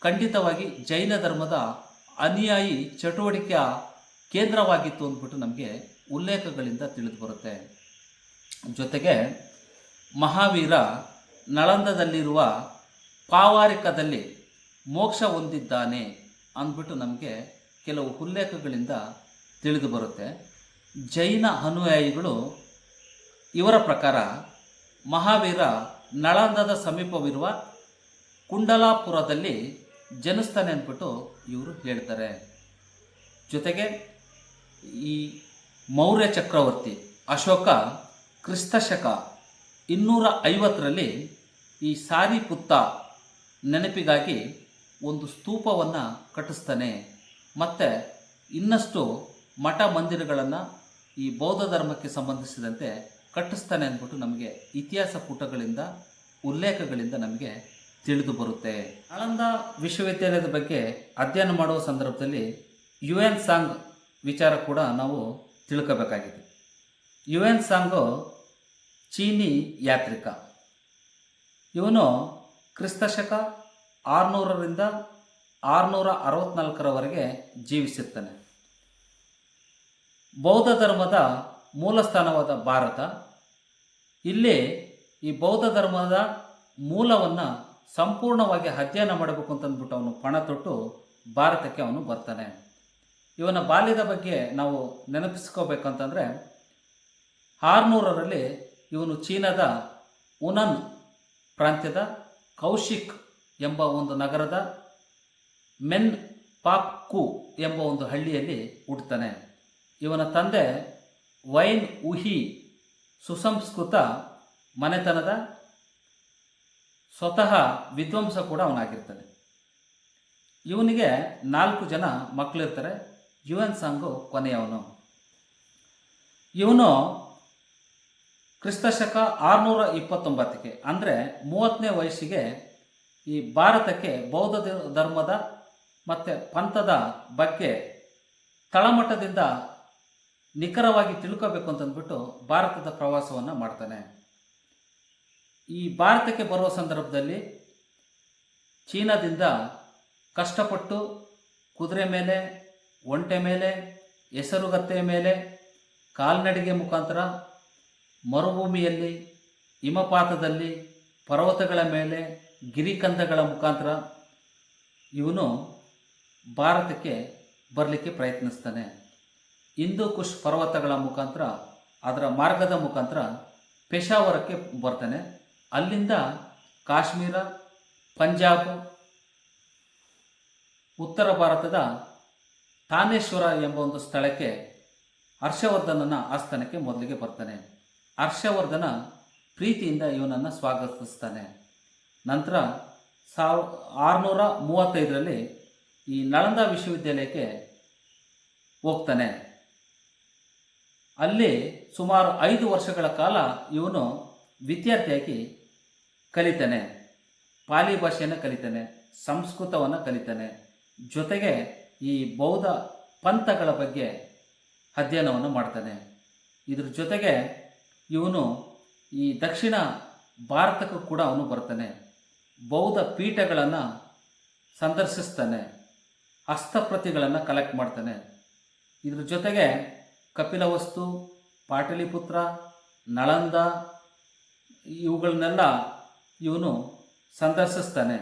ಖಂಡಿತವಾಗಿ ಜೈನ ಧರ್ಮದ ಅನುಯಾಯಿ ಚಟುವಟಿಕೆಯ ಕೇಂದ್ರವಾಗಿತ್ತು ಅಂದ್ಬಿಟ್ಟು ನಮಗೆ ಉಲ್ಲೇಖಗಳಿಂದ ತಿಳಿದು ಬರುತ್ತೆ. ಜೊತೆಗೆ ಮಹಾವೀರ ನಳಂದದಲ್ಲಿರುವ ಪಾವಾರಿಕದಲ್ಲಿ ಮೋಕ್ಷ ಹೊಂದಿದ್ದಾನೆ ಅಂದ್ಬಿಟ್ಟು ನಮಗೆ ಕೆಲವು ಉಲ್ಲೇಖಗಳಿಂದ ತಿಳಿದು ಬರುತ್ತೆ. ಜೈನ ಅನುಯಾಯಿಗಳು ಇವರ ಪ್ರಕಾರ ಮಹಾವೀರ ನಳಂದದ ಸಮೀಪವಿರುವ ಕುಂಡಲಾಪುರದಲ್ಲಿ ಜನಿಸ್ತಾನೆ ಅಂದ್ಬಿಟ್ಟು ಇವರು ಹೇಳ್ತಾರೆ. ಜೊತೆಗೆ ಈ ಮೌರ್ಯ ಚಕ್ರವರ್ತಿ ಅಶೋಕ ಕ್ರಿಸ್ತಶಕ 250ರಲ್ಲಿ ಈ ಸಾರಿಪುತ್ತ ನೆನಪಿಗಾಗಿ ಒಂದು ಸ್ತೂಪವನ್ನು ಕಟ್ಟಿಸ್ತಾನೆ ಮತ್ತು ಇನ್ನಷ್ಟು ಮಠ ಮಂದಿರಗಳನ್ನು ಈ ಬೌದ್ಧ ಧರ್ಮಕ್ಕೆ ಸಂಬಂಧಿಸಿದಂತೆ ಕಟ್ಟಿಸ್ತಾನೆ ಅಂದ್ಬಿಟ್ಟು ನಮಗೆ ಇತಿಹಾಸ ಪುಟಗಳಿಂದ ಉಲ್ಲೇಖಗಳಿಂದ ನಮಗೆ ತಿಳಿದು ಬರುತ್ತೆ. ನಳಂದ ವಿಶ್ವವಿದ್ಯಾಲಯದ ಬಗ್ಗೆ ಅಧ್ಯಯನ ಮಾಡುವ ಸಂದರ್ಭದಲ್ಲಿ ಯುಎನ್ ಸಾಂಗ್ ವಿಚಾರ ಕೂಡ ನಾವು ತಿಳ್ಕೋಬೇಕಾಗಿದೆ. ಯುಎನ್ ಸಾಂಗು ಚೀನಿ ಯಾತ್ರಿಕ. ಇವನು ಕ್ರಿಸ್ತಶಕ 600ರಿಂದ 664ರವರೆಗೆ ಜೀವಿಸಿರ್ತಾನೆ. ಬೌದ್ಧ ಧರ್ಮದ ಮೂಲಸ್ಥಾನವಾದ ಭಾರತ, ಇಲ್ಲಿ ಈ ಬೌದ್ಧ ಧರ್ಮದ ಮೂಲವನ್ನು ಸಂಪೂರ್ಣವಾಗಿ ಅಧ್ಯಯನ ಮಾಡಬೇಕು ಅಂತಂದ್ಬಿಟ್ಟು ಅವನು ಪಣ ತೊಟ್ಟು ಭಾರತಕ್ಕೆ ಅವನು ಬರ್ತಾನೆ. ಇವನ ಬಾಲ್ಯದ ಬಗ್ಗೆ ನಾವು ನೆನಪಿಸ್ಕೋಬೇಕಂತಂದರೆ 600ರಲ್ಲಿ ಇವನು ಚೀನಾದ ಉನನ್ ಪ್ರಾಂತ್ಯದ ಕೌಶಿಕ್ ಎಂಬ ಒಂದು ನಗರದ ಮೆನ್ ಪಾಕ್ ಕು ಎಂಬ ಒಂದು ಹಳ್ಳಿಯಲ್ಲಿ ಹುಟ್ಟುತ್ತಾನೆ. ಇವನ ತಂದೆ ವೈನ್ ಉಹಿ ಸುಸಂಸ್ಕೃತ ಮನೆತನದ ಸ್ವತಃ ವಿದ್ವಾಂಸ ಕೂಡ ಅವನಾಗಿರ್ತಾನೆ. ಇವನಿಗೆ 4 ಜನ ಮಕ್ಕಳಿರ್ತಾರೆ. UN song ಕೊನೆಯವನು. ಇವನು ಕ್ರಿಸ್ತಶಕ 629ಕ್ಕೆ ಅಂದರೆ 30ನೇ ವಯಸ್ಸಿಗೆ ಈ ಭಾರತಕ್ಕೆ ಬೌದ್ಧ ಧರ್ಮದ ಮತ್ತು ಪಂಥದ ಬಗ್ಗೆ ತಳಮಟ್ಟದಿಂದ ನಿಖರವಾಗಿ ತಿಳ್ಕೋಬೇಕು ಅಂತಂದ್ಬಿಟ್ಟು ಭಾರತದ ಪ್ರವಾಸವನ್ನು ಮಾಡ್ತಾನೆ. ಈ ಭಾರತಕ್ಕೆ ಬರುವ ಸಂದರ್ಭದಲ್ಲಿ ಚೀನಾದಿಂದ ಕಷ್ಟಪಟ್ಟು ಕುದುರೆ ಮೇಲೆ, ಒಂಟೆ ಮೇಲೆ, ಹೆಸರುಗತ್ತೆಯ ಮೇಲೆ, ಕಾಲ್ನಡಿಗೆ ಮುಖಾಂತರ ಮರುಭೂಮಿಯಲ್ಲಿ, ಹಿಮಪಾತದಲ್ಲಿ, ಪರ್ವತಗಳ ಮೇಲೆ, ಗಿರಿಕಂದಗಳ ಮುಖಾಂತರ ಇವನು ಭಾರತಕ್ಕೆ ಬರಲಿಕ್ಕೆ ಪ್ರಯತ್ನಿಸ್ತಾನೆ. ಹಿಂದೂ ಕುಶ್ ಪರ್ವತಗಳ ಮುಖಾಂತರ, ಅದರ ಮಾರ್ಗದ ಮುಖಾಂತರ ಪೆಷಾವರಕ್ಕೆ ಬರ್ತಾನೆ. ಅಲ್ಲಿಂದ ಕಾಶ್ಮೀರ, ಪಂಜಾಬ್, ಉತ್ತರ ಭಾರತದ ತಾನೇಶ್ವರ ಎಂಬ ಒಂದು ಸ್ಥಳಕ್ಕೆ ಹರ್ಷವರ್ಧನನ ಆಸ್ಥಾನಕ್ಕೆ ಮೊದಲಿಗೆ ಬರ್ತಾನೆ. ಹರ್ಷವರ್ಧನ ಪ್ರೀತಿಯಿಂದ ಇವನನ್ನು ಸ್ವಾಗತಿಸ್ತಾನೆ. ನಂತರ 635ರಲ್ಲಿ ಈ ನಳಂದ ವಿಶ್ವವಿದ್ಯಾಲಯಕ್ಕೆ ಹೋಗ್ತಾನೆ. ಅಲ್ಲಿ ಸುಮಾರು 5 ವರ್ಷಗಳ ಕಾಲ ಇವನು ವಿದ್ಯಾರ್ಥಿಯಾಗಿ ಕಲಿತಾನೆ. ಪಾಲಿ ಭಾಷೆಯನ್ನು ಕಲಿತಾನೆ, ಸಂಸ್ಕೃತವನ್ನು ಕಲಿತಾನೆ. ಜೊತೆಗೆ ಈ ಬೌದ್ಧ ಪಂಥಗಳ ಬಗ್ಗೆ ಅಧ್ಯಯನವನ್ನು ಮಾಡ್ತಾನೆ. ಇದ್ರ ಜೊತೆಗೆ ಇವನು ಈ ದಕ್ಷಿಣ ಭಾರತಕ್ಕೂ ಕೂಡ ಅವನು ಬರ್ತಾನೆ. ಬೌದ್ಧ ಪೀಠಗಳನ್ನು ಸಂದರ್ಶಿಸ್ತಾನೆ. ಹಸ್ತಪ್ರತಿಗಳನ್ನು ಕಲೆಕ್ಟ್ ಮಾಡ್ತಾನೆ. ಇದ್ರ ಜೊತೆಗೆ ಕಪಿಲವಸ್ತು, ಪಾಟಲಿಪುತ್ರ, ನಳಂದ ಇವುಗಳನ್ನೆಲ್ಲ ಇವನು ಸಂದರ್ಶಿಸ್ತಾನೆ.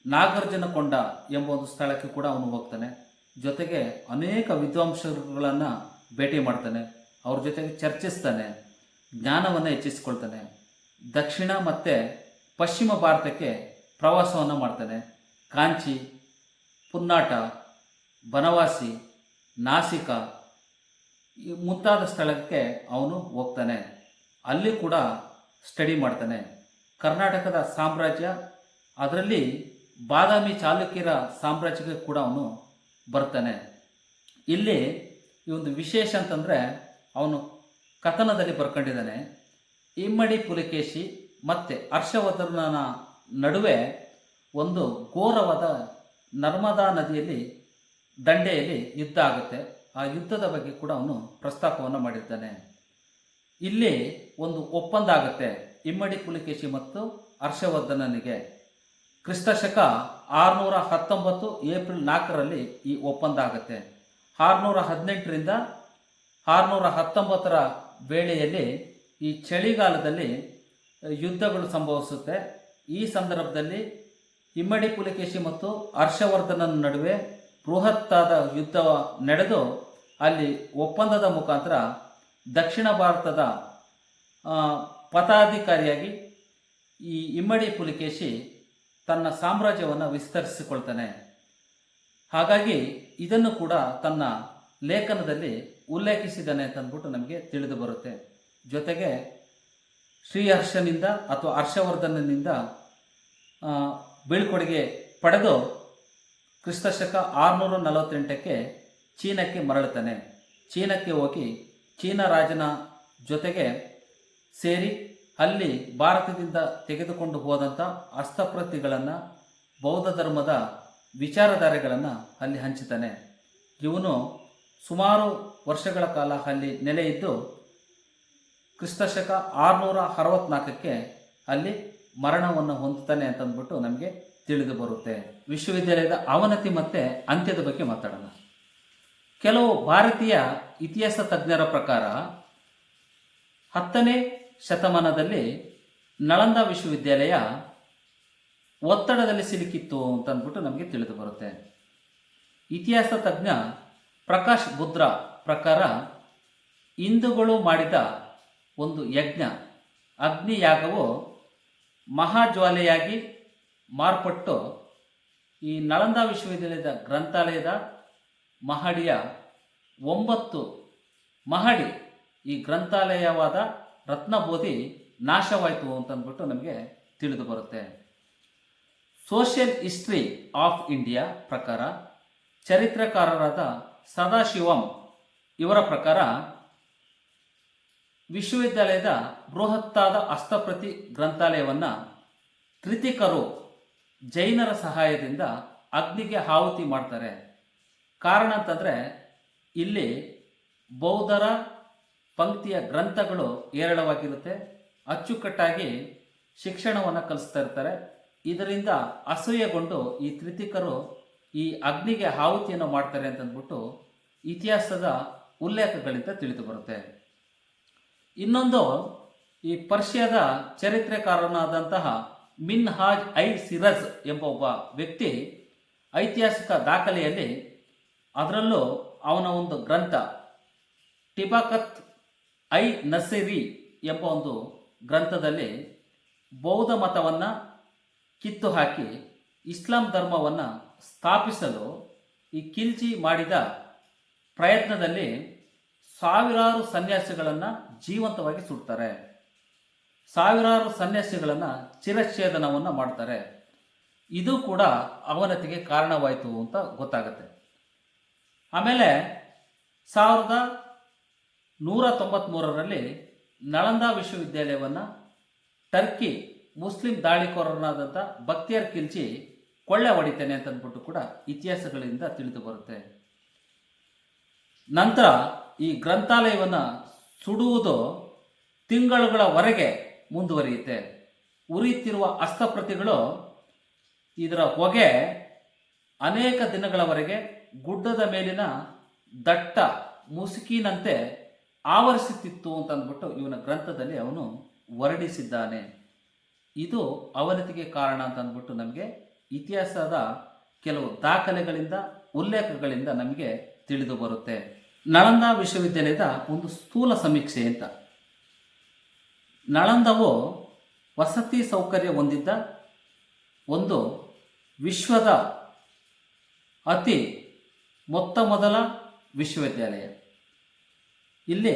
ನಾಗಾರ್ಜುನಕೊಂಡ ಎಂಬ ಒಂದು ಸ್ಥಳಕ್ಕೆ ಕೂಡ ಅವನು ಹೋಗ್ತಾನೆ. ಜೊತೆಗೆ ಅನೇಕ ವಿದ್ವಾಂಸರುಗಳನ್ನು ಭೇಟಿ ಮಾಡ್ತಾನೆ. ಅವ್ರ ಜೊತೆಗೆ ಚರ್ಚಿಸ್ತಾನೆ, ಜ್ಞಾನವನ್ನು ಹೆಚ್ಚಿಸ್ಕೊಳ್ತಾನೆ. ದಕ್ಷಿಣ ಮತ್ತು ಪಶ್ಚಿಮ ಭಾರತಕ್ಕೆ ಪ್ರವಾಸವನ್ನು ಮಾಡ್ತಾನೆ. ಕಾಂಚಿ, ಪುನ್ನಾಟ, ಬನವಾಸಿ, ನಾಸಿಕ ಈ ಮುಂತಾದ ಸ್ಥಳಕ್ಕೆ ಅವನು ಹೋಗ್ತಾನೆ. ಅಲ್ಲಿ ಕೂಡ ಸ್ಟಡಿ ಮಾಡ್ತಾನೆ. ಕರ್ನಾಟಕದ ಸಾಮ್ರಾಜ್ಯ, ಅದರಲ್ಲಿ ಬಾದಾಮಿ ಚಾಲುಕ್ಯರ ಸಾಮ್ರಾಜ್ಯಕ್ಕೆ ಕೂಡ ಅವನು ಬರ್ತಾನೆ. ಇಲ್ಲಿ ಈ ಒಂದು ವಿಶೇಷ ಅಂತಂದರೆ ಅವನು ಕಥನದಲ್ಲಿ ಬರ್ಕೊಂಡಿದ್ದಾನೆ, ಇಮ್ಮಡಿ ಪುಲಿಕೇಶಿ ಮತ್ತು ಹರ್ಷವರ್ಧನನ ನಡುವೆ ಒಂದು ಘೋರವಾದ ನರ್ಮದಾ ನದಿಯಲ್ಲಿ ದಂಡೆಯಲ್ಲಿ ಯುದ್ಧ ಆಗುತ್ತೆ. ಆ ಯುದ್ಧದ ಬಗ್ಗೆ ಕೂಡ ಅವನು ಪ್ರಸ್ತಾಪವನ್ನು ಮಾಡಿದ್ದಾನೆ. ಇಲ್ಲಿ ಒಂದು ಒಪ್ಪಂದ ಆಗುತ್ತೆ ಇಮ್ಮಡಿ ಪುಲಿಕೇಶಿ ಮತ್ತು ಹರ್ಷವರ್ಧನನಿಗೆ. ಕ್ರಿಸ್ತಶಕ 619 ಏಪ್ರಿಲ್ 4ರಲ್ಲಿ ಈ ಒಪ್ಪಂದ ಆಗುತ್ತೆ. 618ರಿಂದ 619 ವೇಳೆಯಲ್ಲಿ ಈ ಚಳಿಗಾಲದಲ್ಲಿ ಯುದ್ಧಗಳು ಸಂಭವಿಸುತ್ತೆ. ಈ ಸಂದರ್ಭದಲ್ಲಿ ಇಮ್ಮಡಿ ಪುಲಿಕೇಶಿ ಮತ್ತು ಹರ್ಷವರ್ಧನನ ನಡುವೆ ಬೃಹತ್ತಾದ ಯುದ್ಧ ನಡೆದು ಅಲ್ಲಿ ಒಪ್ಪಂದದ ಮುಖಾಂತರ ದಕ್ಷಿಣ ಭಾರತದ ಪದಾಧಿಕಾರಿಯಾಗಿ ಈ ಇಮ್ಮಡಿ ಪುಲಿಕೇಶಿ ತನ್ನ ಸಾಮ್ರಾಜ್ಯವನ್ನು ವಿಸ್ತರಿಸಿಕೊಳ್ತಾನೆ. ಹಾಗಾಗಿ ಇದನ್ನು ಕೂಡ ತನ್ನ ಲೇಖನದಲ್ಲಿ ಉಲ್ಲೇಖಿಸಿದ್ದಾನೆ ಅಂತಂದ್ಬಿಟ್ಟು ನಮಗೆ ತಿಳಿದು ಬರುತ್ತೆ. ಜೊತೆಗೆ ಶ್ರೀಹರ್ಷನಿಂದ ಅಥವಾ ಹರ್ಷವರ್ಧನನಿಂದ ಬೀಳ್ಕೊಡುಗೆ ಪಡೆದು ಕ್ರಿಸ್ತಶಕ 648ಕ್ಕೆ ಚೀನಕ್ಕೆ ಮರಳುತ್ತಾನೆ. ಚೀನಕ್ಕೆ ಹೋಗಿ ಚೀನಾ ರಾಜನ ಜೊತೆಗೆ ಸೇರಿ ಅಲ್ಲಿ ಭಾರತದಿಂದ ತೆಗೆದುಕೊಂಡು ಹೋದಂಥ ಹಸ್ತಪ್ರತಿಗಳನ್ನು, ಬೌದ್ಧ ಧರ್ಮದ ವಿಚಾರಧಾರೆಗಳನ್ನು ಅಲ್ಲಿ ಹಂಚುತ್ತಾನೆ. ಇವನು ಸುಮಾರು ವರ್ಷಗಳ ಕಾಲ ಅಲ್ಲಿ ನೆಲೆಯಿದ್ದು ಕ್ರಿಸ್ತಶಕ 664ಕ್ಕೆ ಅಲ್ಲಿ ಮರಣವನ್ನು ಹೊಂದುತ್ತಾನೆ ಅಂತಂದ್ಬಿಟ್ಟು ನಮಗೆ ತಿಳಿದು ಬರುತ್ತೆ. ವಿಶ್ವವಿದ್ಯಾಲಯದ ಅವನತಿ ಮತ್ತು ಅಂತ್ಯದ ಬಗ್ಗೆ ಮಾತಾಡೋಣ. ಕೆಲವು ಭಾರತೀಯ ಇತಿಹಾಸ ತಜ್ಞರ ಪ್ರಕಾರ 10ನೇ ಶತಮಾನದಲ್ಲಿ ನಳಂದ ವಿಶ್ವವಿದ್ಯಾಲಯ ಒತ್ತಡದಲ್ಲಿ ಸಿಲುಕಿತ್ತು ಅಂತಂದ್ಬಿಟ್ಟು ನಮಗೆ ತಿಳಿದು ಬರುತ್ತೆ. ಇತಿಹಾಸ ತಜ್ಞ ಪ್ರಕಾಶ್ ಬುದ್ರಾ ಪ್ರಕಾರ ಹಿಂದೂಗಳು ಮಾಡಿದ ಒಂದು ಯಜ್ಞ, ಅಗ್ನಿಯಾಗವು ಮಹಾಜ್ವಾಲೆಯಾಗಿ ಮಾರ್ಪಟ್ಟು ಈ ನಳಂದ ವಿಶ್ವವಿದ್ಯಾಲಯದ ಗ್ರಂಥಾಲಯದ ಮಹಡಿಯ 9 ಮಹಡಿ ಈ ಗ್ರಂಥಾಲಯವಾದ ರತ್ನಬೋಧಿ ನಾಶವಾಯಿತು ಅಂತಂದ್ಬಿಟ್ಟು ನಮಗೆ ತಿಳಿದು ಬರುತ್ತೆ. ಸೋಷಿಯಲ್ ಹಿಸ್ಟ್ರಿ ಆಫ್ ಇಂಡಿಯಾ ಪ್ರಕಾರ ಚರಿತ್ರಕಾರರಾದ ಸದಾಶಿವಂ ಇವರ ಪ್ರಕಾರ ವಿಶ್ವವಿದ್ಯಾಲಯದ ಬೃಹತ್ತಾದ ಹಸ್ತಪ್ರತಿ ಗ್ರಂಥಾಲಯವನ್ನು ತ್ರಿತಿಕರು ಜೈನರ ಸಹಾಯದಿಂದ ಅಗ್ನಿಗೆ ಆಹುತಿ ಮಾಡ್ತಾರೆ. ಕಾರಣ ಅಂತಂದರೆ ಇಲ್ಲಿ ಬೌದ್ಧರ ಪಂಕ್ತಿಯ ಗ್ರಂಥಗಳು ಹೇರಳವಾಗಿರುತ್ತೆ, ಅಚ್ಚುಕಟ್ಟಾಗಿ ಶಿಕ್ಷಣವನ್ನು ಕಲಿಸ್ತಾ ಇರ್ತಾರೆ. ಇದರಿಂದ ಅಸೂಯೆಗೊಂಡು ಈ ತ್ರಿತಿಕರು ಈ ಅಗ್ನಿಗೆ ಆಹುತಿಯನ್ನು ಮಾಡ್ತಾರೆ ಅಂತಂದ್ಬಿಟ್ಟು ಇತಿಹಾಸದ ಉಲ್ಲೇಖಗಳಿಂದ ತಿಳಿದು ಬರುತ್ತೆ. ಇನ್ನೊಂದು, ಈ ಪರ್ಷಿಯಾದ ಚರಿತ್ರೆಕಾರನಾದಂತಹ ಮಿನ್ಹಾಜ್ ಐ ಸಿರಜ್ ಎಂಬ ಒಬ್ಬ ವ್ಯಕ್ತಿ ಐತಿಹಾಸಿಕ ದಾಖಲೆಯಲ್ಲಿ, ಅದರಲ್ಲೂ ಅವನ ಒಂದು ಗ್ರಂಥ ಟಿಬಾಕತ್ ಐ ನಸಿರಿ ಎಂಬ ಒಂದು ಗ್ರಂಥದಲ್ಲಿ ಬೌದ್ಧ ಮತವನ್ನು ಕಿತ್ತು ಹಾಕಿ ಇಸ್ಲಾಂ ಧರ್ಮವನ್ನು ಸ್ಥಾಪಿಸಲು ಈ ಖಿಲ್ಜಿ ಮಾಡಿದ ಪ್ರಯತ್ನದಲ್ಲಿ ಸಾವಿರಾರು ಸನ್ಯಾಸಿಗಳನ್ನು ಜೀವಂತವಾಗಿ ಸುಡ್ತಾರೆ, ಸಾವಿರಾರು ಸನ್ಯಾಸಿಗಳನ್ನು ಚಿರಚ್ಛೇದನವನ್ನು ಮಾಡ್ತಾರೆ. ಇದು ಕೂಡ ಅವನತಿಗೆ ಕಾರಣವಾಯಿತು ಅಂತ ಗೊತ್ತಾಗುತ್ತೆ. ಆಮೇಲೆ 1193ರಲ್ಲಿ ನಳಂದ ವಿಶ್ವವಿದ್ಯಾಲಯವನ್ನು ಟರ್ಕಿ ಮುಸ್ಲಿಂ ದಾಳಿಕೋರನಾದಂಥ ಬಕ್ತಿಯಾರ್ ಖಿಲ್ಜಿ ಕೊಳ್ಳೆ ಹೊಡಿತಾನೆ ಅಂತಂದ್ಬಿಟ್ಟು ಕೂಡ ಇತಿಹಾಸಗಳಿಂದ ತಿಳಿದು ಬರುತ್ತೆ. ನಂತರ ಈ ಗ್ರಂಥಾಲಯವನ್ನು ಸುಡುವುದು ತಿಂಗಳುಗಳವರೆಗೆ ಮುಂದುವರಿಯುತ್ತೆ. ಉರಿಯುತ್ತಿರುವ ಹಸ್ತಪ್ರತಿಗಳು ಇದರ ಹೊಗೆ ಅನೇಕ ದಿನಗಳವರೆಗೆ ಗುಡ್ಡದ ಮೇಲಿನ ದಟ್ಟ ಮುಸುಕಿನಂತೆ ಆವರಿಸುತ್ತಿತ್ತು ಅಂತಂದ್ಬಿಟ್ಟು ಇವನ ಗ್ರಂಥದಲ್ಲಿ ಅವನು ವರ್ಣಿಸಿದ್ದಾನೆ. ಇದು ಅವನತಿಗೆ ಕಾರಣ ಅಂತಂದ್ಬಿಟ್ಟು ನಮಗೆ ಇತಿಹಾಸದ ಕೆಲವು ದಾಖಲೆಗಳಿಂದ ಉಲ್ಲೇಖಗಳಿಂದ ನಮಗೆ ತಿಳಿದು ಬರುತ್ತೆ. ನಳಂದ ವಿಶ್ವವಿದ್ಯಾಲಯದ ಒಂದು ಸ್ಥೂಲ ಸಮೀಕ್ಷೆ ಅಂತ. ನಳಂದವು ವಸತಿ ಸೌಕರ್ಯ ಹೊಂದಿದ್ದ ಒಂದು ವಿಶ್ವದ ಅತಿ ಮೊದಲ ವಿಶ್ವವಿದ್ಯಾಲಯ. ಇಲ್ಲಿ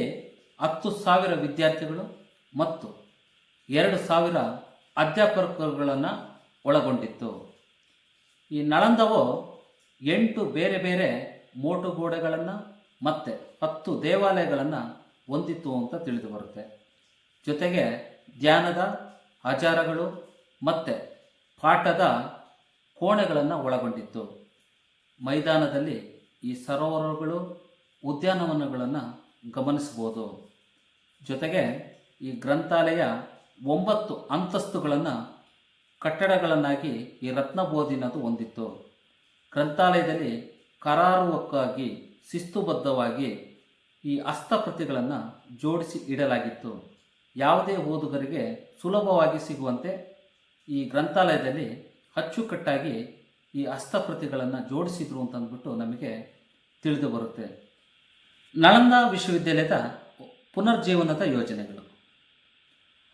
10,000 ವಿದ್ಯಾರ್ಥಿಗಳು ಮತ್ತು 2,000 ಅಧ್ಯಾಪಕರುಗಳನ್ನು ಒಳಗೊಂಡಿತ್ತು. ಈ ನಳಂದವು 8 ಬೇರೆ ಬೇರೆ ಮೋಟುಗೋಡೆಗಳನ್ನು ಮತ್ತು 10 ದೇವಾಲಯಗಳನ್ನು ಹೊಂದಿತ್ತು ಅಂತ ತಿಳಿದು ಬರುತ್ತೆ. ಜೊತೆಗೆ ಧ್ಯಾನದ ಆಚಾರಗಳು ಮತ್ತು ಪಾಠದ ಕೋಣೆಗಳನ್ನು ಒಳಗೊಂಡಿತ್ತು. ಮೈದಾನದಲ್ಲಿ ಈ ಸರೋವರಗಳು, ಉದ್ಯಾನವನಗಳನ್ನು ಗಮನಿಸ್ಬೋದು. ಜೊತೆಗೆ ಈ ಗ್ರಂಥಾಲಯ 9 ಅಂತಸ್ತುಗಳನ್ನು ಕಟ್ಟಡಗಳನ್ನಾಗಿ ಈ ರತ್ನಬೋಧಿನದು ಹೊಂದಿತ್ತು. ಗ್ರಂಥಾಲಯದಲ್ಲಿ ಕರಾರುವಕ್ಕಾಗಿ ಶಿಸ್ತುಬದ್ಧವಾಗಿ ಈ ಹಸ್ತಪ್ರತಿಗಳನ್ನು ಜೋಡಿಸಿ ಇಡಲಾಗಿತ್ತು. ಯಾವುದೇ ಓದುಗರಿಗೆ ಸುಲಭವಾಗಿ ಸಿಗುವಂತೆ ಈ ಗ್ರಂಥಾಲಯದಲ್ಲಿ ಅಚ್ಚುಕಟ್ಟಾಗಿ ಈ ಹಸ್ತಪ್ರತಿಗಳನ್ನು ಜೋಡಿಸಿದ್ರು ಅಂತಂದ್ಬಿಟ್ಟು ನಮಗೆ ತಿಳಿದು ಬರುತ್ತೆ. ನಳಂದ ವಿಶ್ವವಿದ್ಯಾಲಯದ ಪುನರ್ಜೀವನದ ಯೋಜನೆಗಳು.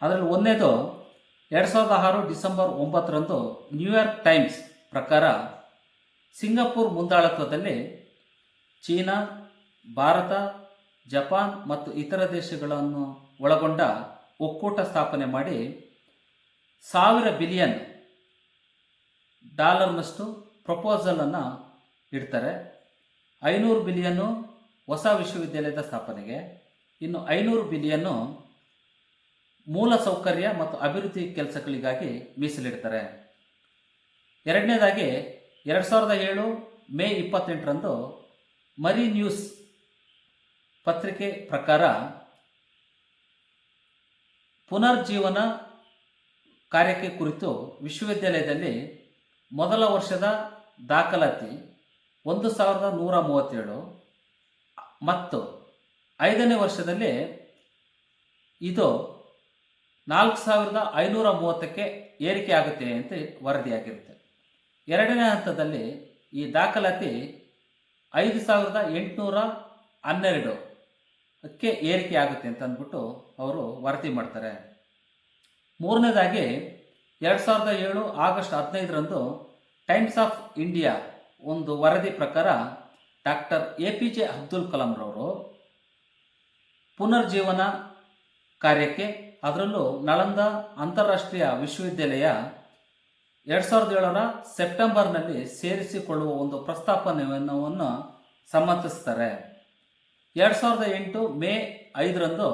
ಅದರಲ್ಲಿ ಒಂದನೇದು 2006 ಡಿಸೆಂಬರ್ 9ರಂದು ನ್ಯೂಯಾರ್ಕ್ ಟೈಮ್ಸ್ ಪ್ರಕಾರ ಸಿಂಗಪೂರ್ ಮುಂದಾಳತ್ವದಲ್ಲಿ ಚೀನಾ, ಭಾರತ, ಜಪಾನ್ ಮತ್ತು ಇತರ ದೇಶಗಳನ್ನು ಒಳಗೊಂಡ ಒಕ್ಕೂಟ ಸ್ಥಾಪನೆ ಮಾಡಿ $1,000 ಬಿಲಿಯನ್ ಪ್ರಪೋಸಲನ್ನು ಇಡ್ತಾರೆ. 500 ಬಿಲಿಯನ್ನು ಹೊಸ ವಿಶ್ವವಿದ್ಯಾಲಯದ ಸ್ಥಾಪನೆಗೆ, ಇನ್ನು 500 ಬಿಲಿಯನ್ನು ಮೂಲ ಸೌಕರ್ಯ ಮತ್ತು ಅಭಿವೃದ್ಧಿ ಕೆಲಸಗಳಿಗಾಗಿ ಮೀಸಲಿಡ್ತಾರೆ. ಎರಡನೇದಾಗಿ 2007 ಮೇ 28ರಂದು ಮರಿ ನ್ಯೂಸ್ ಪತ್ರಿಕೆ ಪ್ರಕಾರ ಪುನರ್ಜೀವನ ಕಾರ್ಯಕ್ಕೆ ಕುರಿತು ವಿಶ್ವವಿದ್ಯಾಲಯದಲ್ಲಿ ಮೊದಲ ವರ್ಷದ ದಾಖಲಾತಿ 1,137 ಮತ್ತು 5ನೇ ವರ್ಷದಲ್ಲಿ ಇದು 4,530ಕ್ಕೆ ಏರಿಕೆ ಆಗುತ್ತೆ ಅಂತ ವರದಿಯಾಗಿರುತ್ತೆ. ಎರಡನೇ ಹಂತದಲ್ಲಿ ಈ ದಾಖಲಾತಿ 5,812ಕ್ಕೆ ಏರಿಕೆ ಆಗುತ್ತೆ ಅಂತ ಅಂದ್ಬಿಟ್ಟು ಅವರು ವರದಿ ಮಾಡ್ತಾರೆ. ಮೂರನೇದಾಗಿ 2007 ಆಗಸ್ಟ್ 15ರಂದು ಟೈಮ್ಸ್ ಆಫ್ ಇಂಡಿಯಾ ಒಂದು ವರದಿ ಪ್ರಕಾರ ಡಾಕ್ಟರ್ APJ ಅಬ್ದುಲ್ ಕಲಾಂರವರು ಪುನರ್ಜೀವನ ಕಾರ್ಯಕ್ಕೆ, ಅದರಲ್ಲೂ ನಳಂದ ಅಂತಾರಾಷ್ಟ್ರೀಯ ವಿಶ್ವವಿದ್ಯಾಲಯ 2007ರ ಸೆಪ್ಟೆಂಬರ್ನಲ್ಲಿ ಸೇರಿಸಿಕೊಳ್ಳುವ ಒಂದು ಪ್ರಸ್ತಾಪನೆಯನ್ನು ಸಮ್ಮತಿಸ್ತಾರೆ. 2008 ಮೇ 5ರಂದು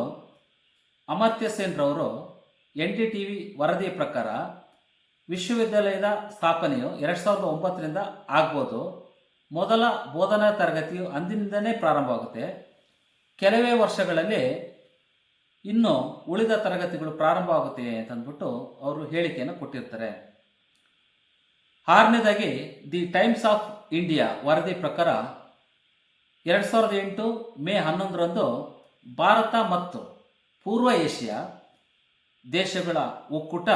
ಅಮರ್ತ್ಯ ಸೇನ್ ರವರು NDTV ವರದಿಯ ಪ್ರಕಾರ ವಿಶ್ವವಿದ್ಯಾಲಯದ ಸ್ಥಾಪನೆಯು 2009ರಿಂದ ಆಗ್ಬೋದು. ಮೊದಲ ಬೋಧನಾ ತರಗತಿಯು ಅಂದಿನಿಂದನೇ ಪ್ರಾರಂಭವಾಗುತ್ತೆ. ಕೆಲವೇ ವರ್ಷಗಳಲ್ಲಿ ಇನ್ನು ಉಳಿದ ತರಗತಿಗಳು ಪ್ರಾರಂಭವಾಗುತ್ತೆ ಅಂತಂದ್ಬಿಟ್ಟು ಅವರು ಹೇಳಿಕೆಯನ್ನು ಕೊಟ್ಟಿರ್ತಾರೆ. ಆರನೇದಾಗಿ ದಿ ಟೈಮ್ಸ್ ಆಫ್ ಇಂಡಿಯಾ ವರದಿ ಪ್ರಕಾರ 2008 ಮೇ 11ರಂದು ಭಾರತ ಮತ್ತು ಪೂರ್ವ ಏಷ್ಯಾ ದೇಶಗಳ ಒಕ್ಕೂಟ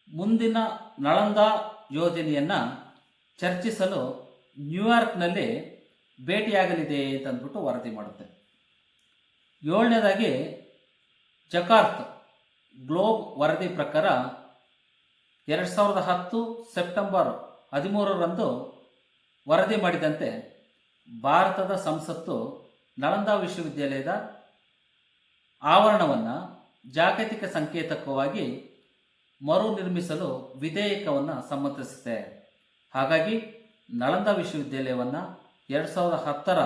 ಮುಂದಿನ ನಳಂದ ಯೋಜನೆಯನ್ನು ಚರ್ಚಿಸಲು ನ್ಯೂಯಾರ್ಕ್ನಲ್ಲಿ ಭೇಟಿಯಾಗಲಿದೆ ಅಂತಂದ್ಬಿಟ್ಟು ವರದಿ ಮಾಡುತ್ತೆ. ಏಳನೇದಾಗಿ ಜಕಾರ್ತ್ ಗ್ಲೋಬ್ ವರದಿ ಪ್ರಕಾರ 2010 ಸೆಪ್ಟೆಂಬರ್ 13ರಂದು ವರದಿ ಮಾಡಿದಂತೆ ಭಾರತದ ಸಂಸತ್ತು ನಳಂದ ವಿಶ್ವವಿದ್ಯಾಲಯದ ಆವರಣವನ್ನು ಜಾಗತಿಕ ಸಂಕೇತಕವಾಗಿ ಮರು ನಿರ್ಮಿಸಲು ವಿಧೇಯಕವನ್ನು ಸಮ್ಮತಿಸುತ್ತೆ. ಹಾಗಾಗಿ ನಳಂದ ವಿಶ್ವವಿದ್ಯಾಲಯವನ್ನು 2010ರ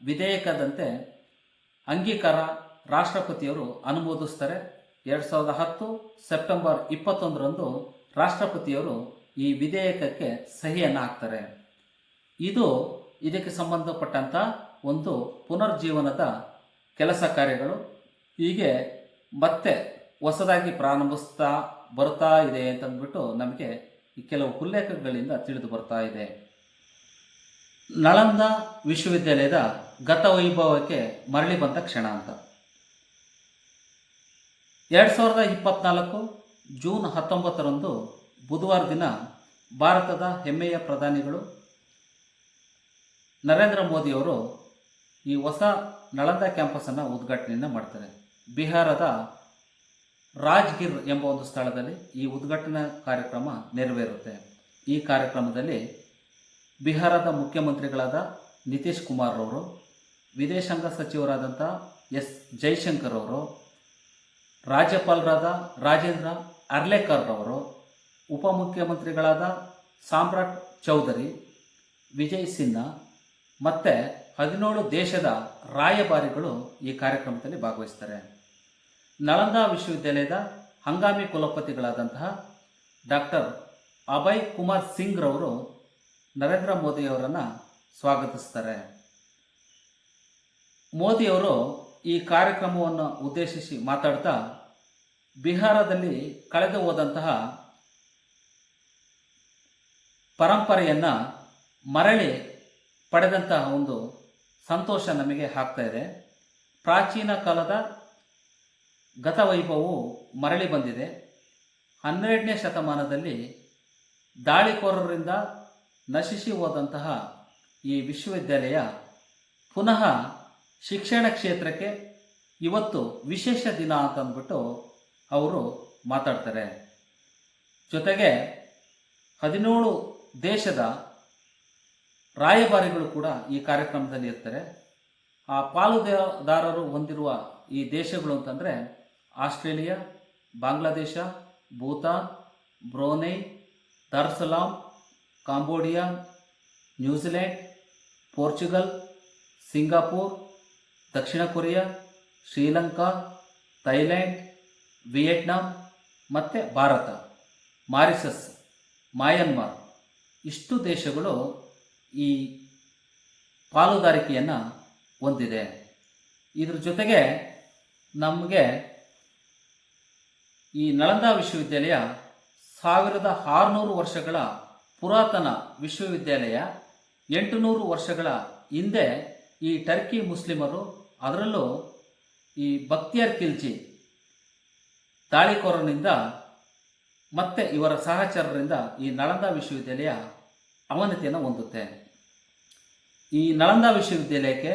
ವಿಧೇಯಕದಂತೆ ಅಂಗೀಕಾರ ರಾಷ್ಟ್ರಪತಿಯವರು ಅನುಮೋದಿಸ್ತಾರೆ. 2010 ಸೆಪ್ಟೆಂಬರ್ 21ರಂದು ರಾಷ್ಟ್ರಪತಿಯವರು ಈ ವಿಧೇಯಕಕ್ಕೆ ಸಹಿಯನ್ನು ಹಾಕ್ತಾರೆ. ಇದಕ್ಕೆ ಸಂಬಂಧಪಟ್ಟಂಥ ಒಂದು ಪುನರ್ಜೀವನದ ಕೆಲಸ ಕಾರ್ಯಗಳು ಹೀಗೆ ಮತ್ತೆ ಹೊಸದಾಗಿ ಪ್ರಾರಂಭಿಸ್ತಾ ಬರ್ತಾ ಇದೆ ಅಂತಂದ್ಬಿಟ್ಟು ನಮಗೆ ಈ ಕೆಲವು ಉಲ್ಲೇಖಗಳಿಂದ ತಿಳಿದು ಬರ್ತಾ ಇದೆ. ನಳಂದ ವಿಶ್ವವಿದ್ಯಾಲಯದ ಗತವೈಭವಕ್ಕೆ ಮರಳಿ ಬಂದ ಕ್ಷಣ ಅಂತ 2024 ಜೂನ್ 19 ಬುಧವಾರ ದಿನ ಭಾರತದ ಹೆಮ್ಮೆಯ ಪ್ರಧಾನಿಗಳು ನರೇಂದ್ರ ಮೋದಿಯವರು ಈ ಹೊಸ ನಳಂದ ಕ್ಯಾಂಪಸನ್ನು ಉದ್ಘಾಟನೆಯನ್ನು ಮಾಡ್ತಾರೆ. ಬಿಹಾರದ ರಾಜ್ಗಿರ್ ಎಂಬ ಒಂದು ಸ್ಥಳದಲ್ಲಿ ಈ ಉದ್ಘಾಟನಾ ಕಾರ್ಯಕ್ರಮ ನೆರವೇರುತ್ತೆ. ಈ ಕಾರ್ಯಕ್ರಮದಲ್ಲಿ ಬಿಹಾರದ ಮುಖ್ಯಮಂತ್ರಿಗಳಾದ ನಿತೀಶ್ ಕುಮಾರ್ ಅವರು, ವಿದೇಶಾಂಗ ಸಚಿವರಾದಂಥ ಎಸ್ ಜೈಶಂಕರ್ ಅವರು, ರಾಜ್ಯಪಾಲರಾದ ರಾಜೇಂದ್ರ ಅರ್ಲೇಕರ್ ಅವರು, ಉಪಮುಖ್ಯಮಂತ್ರಿಗಳಾದ ಸಾಮ್ರಾಟ್ ಚೌಧರಿ, ವಿಜಯ್ ಸಿನ್ಹಾ ಮತ್ತು 17 ದೇಶದ ರಾಯಭಾರಿಗಳು ಈ ಕಾರ್ಯಕ್ರಮದಲ್ಲಿ ಭಾಗವಹಿಸ್ತಾರೆ. ನಳಂದ ವಿಶ್ವವಿದ್ಯಾಲಯದ ಹಂಗಾಮಿ ಕುಲಪತಿಗಳಾದಂತಹ ಡಾಕ್ಟರ್ ಅಭಯ್ ಕುಮಾರ್ ಸಿಂಗ್ ರವರು ನರೇಂದ್ರ ಮೋದಿಯವರನ್ನು ಸ್ವಾಗತಿಸ್ತಾರೆ. ಮೋದಿಯವರು ಈ ಕಾರ್ಯಕ್ರಮವನ್ನು ಉದ್ದೇಶಿಸಿ ಮಾತಾಡ್ತಾ ಬಿಹಾರದಲ್ಲಿ ಕಳೆದು ಹೋದಂತಹ ಪರಂಪರೆಯನ್ನು ಮರಳಿ ಪಡೆದಂತಹ ಒಂದು ಸಂತೋಷ ನಮಗೆ ಆಗ್ತಾ ಇದೆ. ಪ್ರಾಚೀನ ಕಾಲದ ಗತವೈಭವವು ಮರಳಿ ಬಂದಿದೆ. 12ನೇ ಶತಮಾನದಲ್ಲಿ ದಾಳಿಕೋರರಿಂದ ನಶಿಸಿ ಹೋದಂತಹ ಈ ವಿಶ್ವವಿದ್ಯಾಲಯ ಪುನಃ ಶಿಕ್ಷಣ ಕ್ಷೇತ್ರಕ್ಕೆ ಇವತ್ತು ವಿಶೇಷ ದಿನ ಅಂತಂದ್ಬಿಟ್ಟು ಅವರು ಮಾತಾಡ್ತಾರೆ. ಜೊತೆಗೆ 17 ದೇಶದ ರಾಯಭಾರಿಗಳು ಕೂಡ ಈ ಕಾರ್ಯಕ್ರಮದಲ್ಲಿ ಇರ್ತಾರೆ. ಆ ಪಾಲುದಾರರು ಹೊಂದಿರುವ ಈ ದೇಶಗಳು ಅಂತಂದರೆ Australia, Bangladesh, Bhutan, Brunei, Darussalam, Cambodia, New Zealand, Portugal, Singapore, ದಕ್ಷಿಣ ಕೊರಿಯಾ, ಶ್ರೀಲಂಕಾ, ಥೈಲ್ಯಾಂಡ್, ವಿಯೆಟ್ನಾಂ ಮತ್ತು ಭಾರತ, ಮಾರಿಷಸ್, ಮಯನ್ಮಾರ್ ಇಷ್ಟು ದೇಶಗಳು ಈ ಪಾಲುದಾರಿಕೆಯನ್ನು ಹೊಂದಿದೆ. ಇದ್ರ ಜೊತೆಗೆ ನಮಗೆ ಈ ನಳಂದ ವಿಶ್ವವಿದ್ಯಾಲಯ 1600 ವರ್ಷಗಳ ಪುರಾತನ ವಿಶ್ವವಿದ್ಯಾಲಯ. 800 ವರ್ಷಗಳ ಹಿಂದೆ ಈ ಟರ್ಕಿ ಮುಸ್ಲಿಮರು, ಅದರಲ್ಲೂ ಈ ಬಕ್ತಿಯಾರ್ ಖಿಲ್ಜಿ ದಾಳಿಕೋರನಿಂದ ಮತ್ತು ಇವರ ಸಹಚರರಿಂದ ಈ ನಳಂದ ವಿಶ್ವವಿದ್ಯಾಲಯ ಅವನತಿಯನ್ನು ಹೊಂದುತ್ತೆ. ಈ ನಳಂದ ವಿಶ್ವವಿದ್ಯಾಲಯಕ್ಕೆ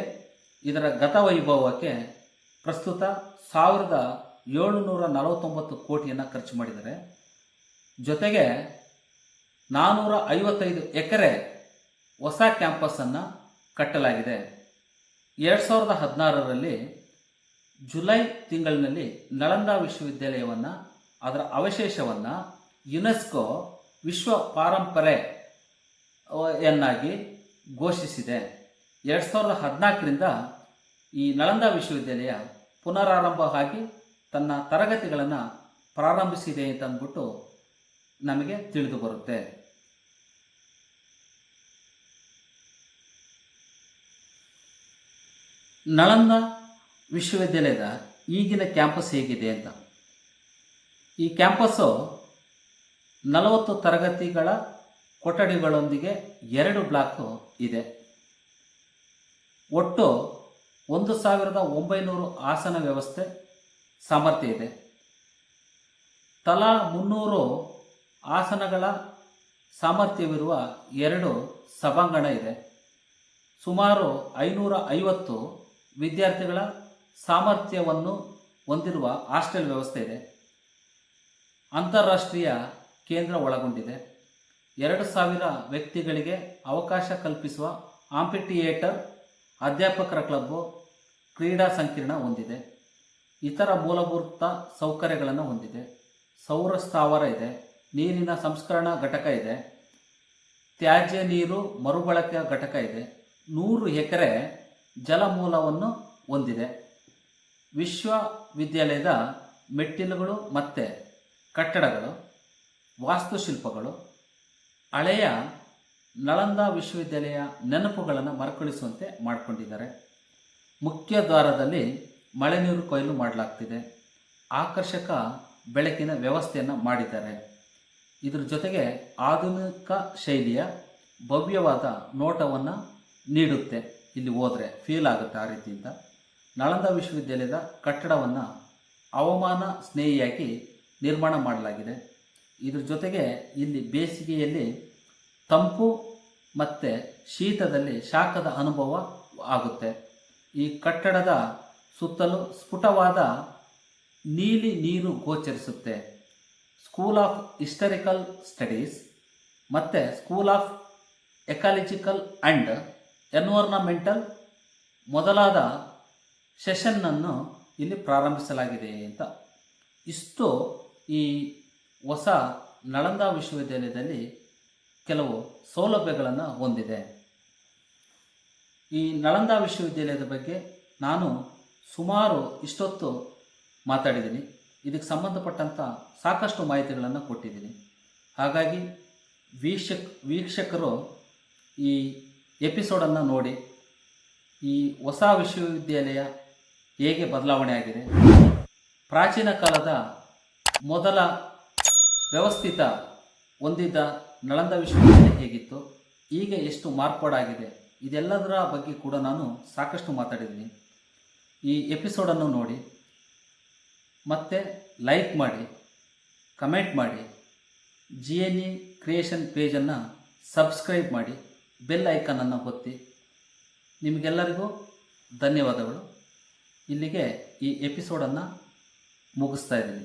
ಇದರ ಗತವೈಭವಕ್ಕೆ ಪ್ರಸ್ತುತ 1749 ಕೋಟಿಯನ್ನು ಖರ್ಚು ಮಾಡಿದ್ದಾರೆ. ಜೊತೆಗೆ 455 ಎಕರೆ ಹೊಸ ಕ್ಯಾಂಪಸನ್ನು ಕಟ್ಟಲಾಗಿದೆ. 2016ರಲ್ಲಿ ಜುಲೈ ತಿಂಗಳಿನಲ್ಲಿ ನಳಂದ ವಿಶ್ವವಿದ್ಯಾಲಯವನ್ನು, ಅದರ ಅವಶೇಷವನ್ನು ಯುನೆಸ್ಕೋ ವಿಶ್ವ ಪಾರಂಪರೆಯನ್ನಾಗಿ ಘೋಷಿಸಿದೆ. 2014ರಿಂದ ಈ ನಳಂದ ವಿಶ್ವವಿದ್ಯಾಲಯ ಪುನರಾರಂಭ ಆಗಿ ತನ್ನ ತರಗತಿಗಳನ್ನು ಪ್ರಾರಂಭಿಸಿದೆ ಅಂತ ಅಂದ್ಬಿಟ್ಟು ನಮಗೆ ತಿಳಿದು ಬರುತ್ತೆ. ನಳಂದ ವಿಶ್ವವಿದ್ಯಾಲಯದ ಈಗಿನ ಕ್ಯಾಂಪಸ್ ಹೇಗಿದೆ ಅಂತ, ಈ ಕ್ಯಾಂಪಸ್ಸು 40 ತರಗತಿಗಳ ಕೊಠಡಿಗಳೊಂದಿಗೆ 2 ಬ್ಲಾಕು ಇದೆ. ಒಟ್ಟು 1900 ಆಸನ ವ್ಯವಸ್ಥೆ ಸಾಮರ್ಥ್ಯ ಇದೆ. ತಲಾ 300 ಆಸನಗಳ ಸಾಮರ್ಥ್ಯವಿರುವ 2 ಸಭಾಂಗಣ ಇದೆ. ಸುಮಾರು 550 ವಿದ್ಯಾರ್ಥಿಗಳ ಸಾಮರ್ಥ್ಯವನ್ನು ಹೊಂದಿರುವ ಹಾಸ್ಟೆಲ್ ವ್ಯವಸ್ಥೆ ಇದೆ. ಅಂತಾರಾಷ್ಟ್ರೀಯ ಕೇಂದ್ರ ಒಳಗೊಂಡಿದೆ. 2000 ವ್ಯಕ್ತಿಗಳಿಗೆ ಅವಕಾಶ ಕಲ್ಪಿಸುವ ಆಂಫಿಥಿಯೇಟರ್, ಅಧ್ಯಾಪಕರ ಕ್ಲಬ್ಬು, ಕ್ರೀಡಾ ಸಂಕೀರ್ಣ ಹೊಂದಿದೆ. ಇತರ ಮೂಲಭೂತ ಸೌಕರ್ಯಗಳನ್ನು ಹೊಂದಿದೆ. ಸೌರ ಸ್ಥಾವರ ಇದೆ. ನೀರಿನ ಸಂಸ್ಕರಣಾ ಘಟಕ ಇದೆ. ತ್ಯಾಜ್ಯ ನೀರು ಮರುಬಳಕೆ ಘಟಕ ಇದೆ. 100 ಎಕರೆ ಜಲಮೂಲವನ್ನು ಹೊಂದಿದೆ. ವಿಶ್ವವಿದ್ಯಾಲಯದ ಮೆಟ್ಟಿಲುಗಳು ಮತ್ತು ಕಟ್ಟಡಗಳು, ವಾಸ್ತುಶಿಲ್ಪಗಳು ಹಳೆಯ ನಳಂದ ವಿಶ್ವವಿದ್ಯಾಲಯ ನೆನಪುಗಳನ್ನು ಮರುಕಳಿಸುವಂತೆ ಮಾಡಿಕೊಂಡಿದ್ದಾರೆ. ಮುಖ್ಯ ದ್ವಾರದಲ್ಲಿ ಮಳೆ ನೀರು ಕೊಯ್ಲು ಮಾಡಲಾಗ್ತಿದೆ. ಆಕರ್ಷಕ ಬೆಳಕಿನ ವ್ಯವಸ್ಥೆಯನ್ನು ಮಾಡಿದ್ದಾರೆ. ಇದ್ರ ಜೊತೆಗೆ ಆಧುನಿಕ ಶೈಲಿಯ ಭವ್ಯವಾದ ನೋಟವನ್ನು ನೀಡುತ್ತೆ. ಇಲ್ಲಿ ಹೋದರೆ ಫೀಲ್ ಆಗುತ್ತೆ ಆ ರೀತಿಯಿಂದ. ನಳಂದ ವಿಶ್ವವಿದ್ಯಾಲಯದ ಕಟ್ಟಡವನ್ನು ಹವಾಮಾನ ಸ್ನೇಹಿಯಾಗಿ ನಿರ್ಮಾಣ ಮಾಡಲಾಗಿದೆ. ಇದ್ರ ಜೊತೆಗೆ ಇಲ್ಲಿ ಬೇಸಿಗೆಯಲ್ಲಿ ತಂಪು ಮತ್ತು ಶೀತದಲ್ಲಿ ಶಾಖದ ಅನುಭವ ಆಗುತ್ತೆ. ಈ ಕಟ್ಟಡದ ಸುತ್ತಲೂ ಸ್ಫುಟವಾದ ನೀಲಿ ನೀರು ಗೋಚರಿಸುತ್ತೆ. ಸ್ಕೂಲ್ ಆಫ್ ಹಿಸ್ಟಾರಿಕಲ್ ಸ್ಟಡೀಸ್ ಮತ್ತು school of ecological and environmental ಮೊದಲಾದ ಸೆಷನ್ನನ್ನು ಇಲ್ಲಿ ಪ್ರಾರಂಭಿಸಲಾಗಿದೆ ಅಂತ. ಇಷ್ಟು ಈ ಹೊಸ ನಳಂದ ವಿಶ್ವವಿದ್ಯಾಲಯದಲ್ಲಿ ಕೆಲವು ಸೌಲಭ್ಯಗಳನ್ನು ಹೊಂದಿದೆ. ಈ ನಳಂದ ವಿಶ್ವವಿದ್ಯಾಲಯದ ಬಗ್ಗೆ ನಾನು ಸುಮಾರು ಇಷ್ಟೊತ್ತು ಮಾತಾಡಿದ್ದೀನಿ. ಇದಕ್ಕೆ ಸಂಬಂಧಪಟ್ಟಂಥ ಸಾಕಷ್ಟು ಮಾಹಿತಿಗಳನ್ನು ಕೊಟ್ಟಿದ್ದೀನಿ. ಹಾಗಾಗಿ ವೀಕ್ಷಕರು ಈ ಎಪಿಸೋಡನ್ನು ನೋಡಿ ಈ ಹೊಸ ವಿಶ್ವವಿದ್ಯಾಲಯ ಹೇಗೆ ಬದಲಾವಣೆ ಆಗಿದೆ, ಪ್ರಾಚೀನ ಕಾಲದ ಮೊದಲ ವ್ಯವಸ್ಥಿತ ಹೊಂದಿದ್ದ ನಳಂದ ವಿಶ್ವವಿದ್ಯಾಲಯ ಹೇಗಿತ್ತು, ಈಗ ಎಷ್ಟು ಮಾರ್ಪಾಡಾಗಿದೆ, ಇದೆಲ್ಲದರ ಬಗ್ಗೆ ಕೂಡ ನಾನು ಸಾಕಷ್ಟು ಮಾತಾಡಿದ್ದೀನಿ. ಈ ಎಪಿಸೋಡನ್ನು ನೋಡಿ ಮತ್ತು ಲೈಕ್ ಮಾಡಿ, ಕಮೆಂಟ್ ಮಾಡಿ, GNE ಕ್ರಿಯೇಷನ್ ಪೇಜನ್ನು ಸಬ್ಸ್ಕ್ರೈಬ್ ಮಾಡಿ, ಬೆಲ್ ಐಕನನ್ನು ಒತ್ತಿ. ನಿಮಗೆಲ್ಲರಿಗೂ ಧನ್ಯವಾದಗಳು. ಇಲ್ಲಿಗೆ ಈ ಎಪಿಸೋಡನ್ನು ಮುಗಿಸ್ತಾ ಇದ್ದೀನಿ.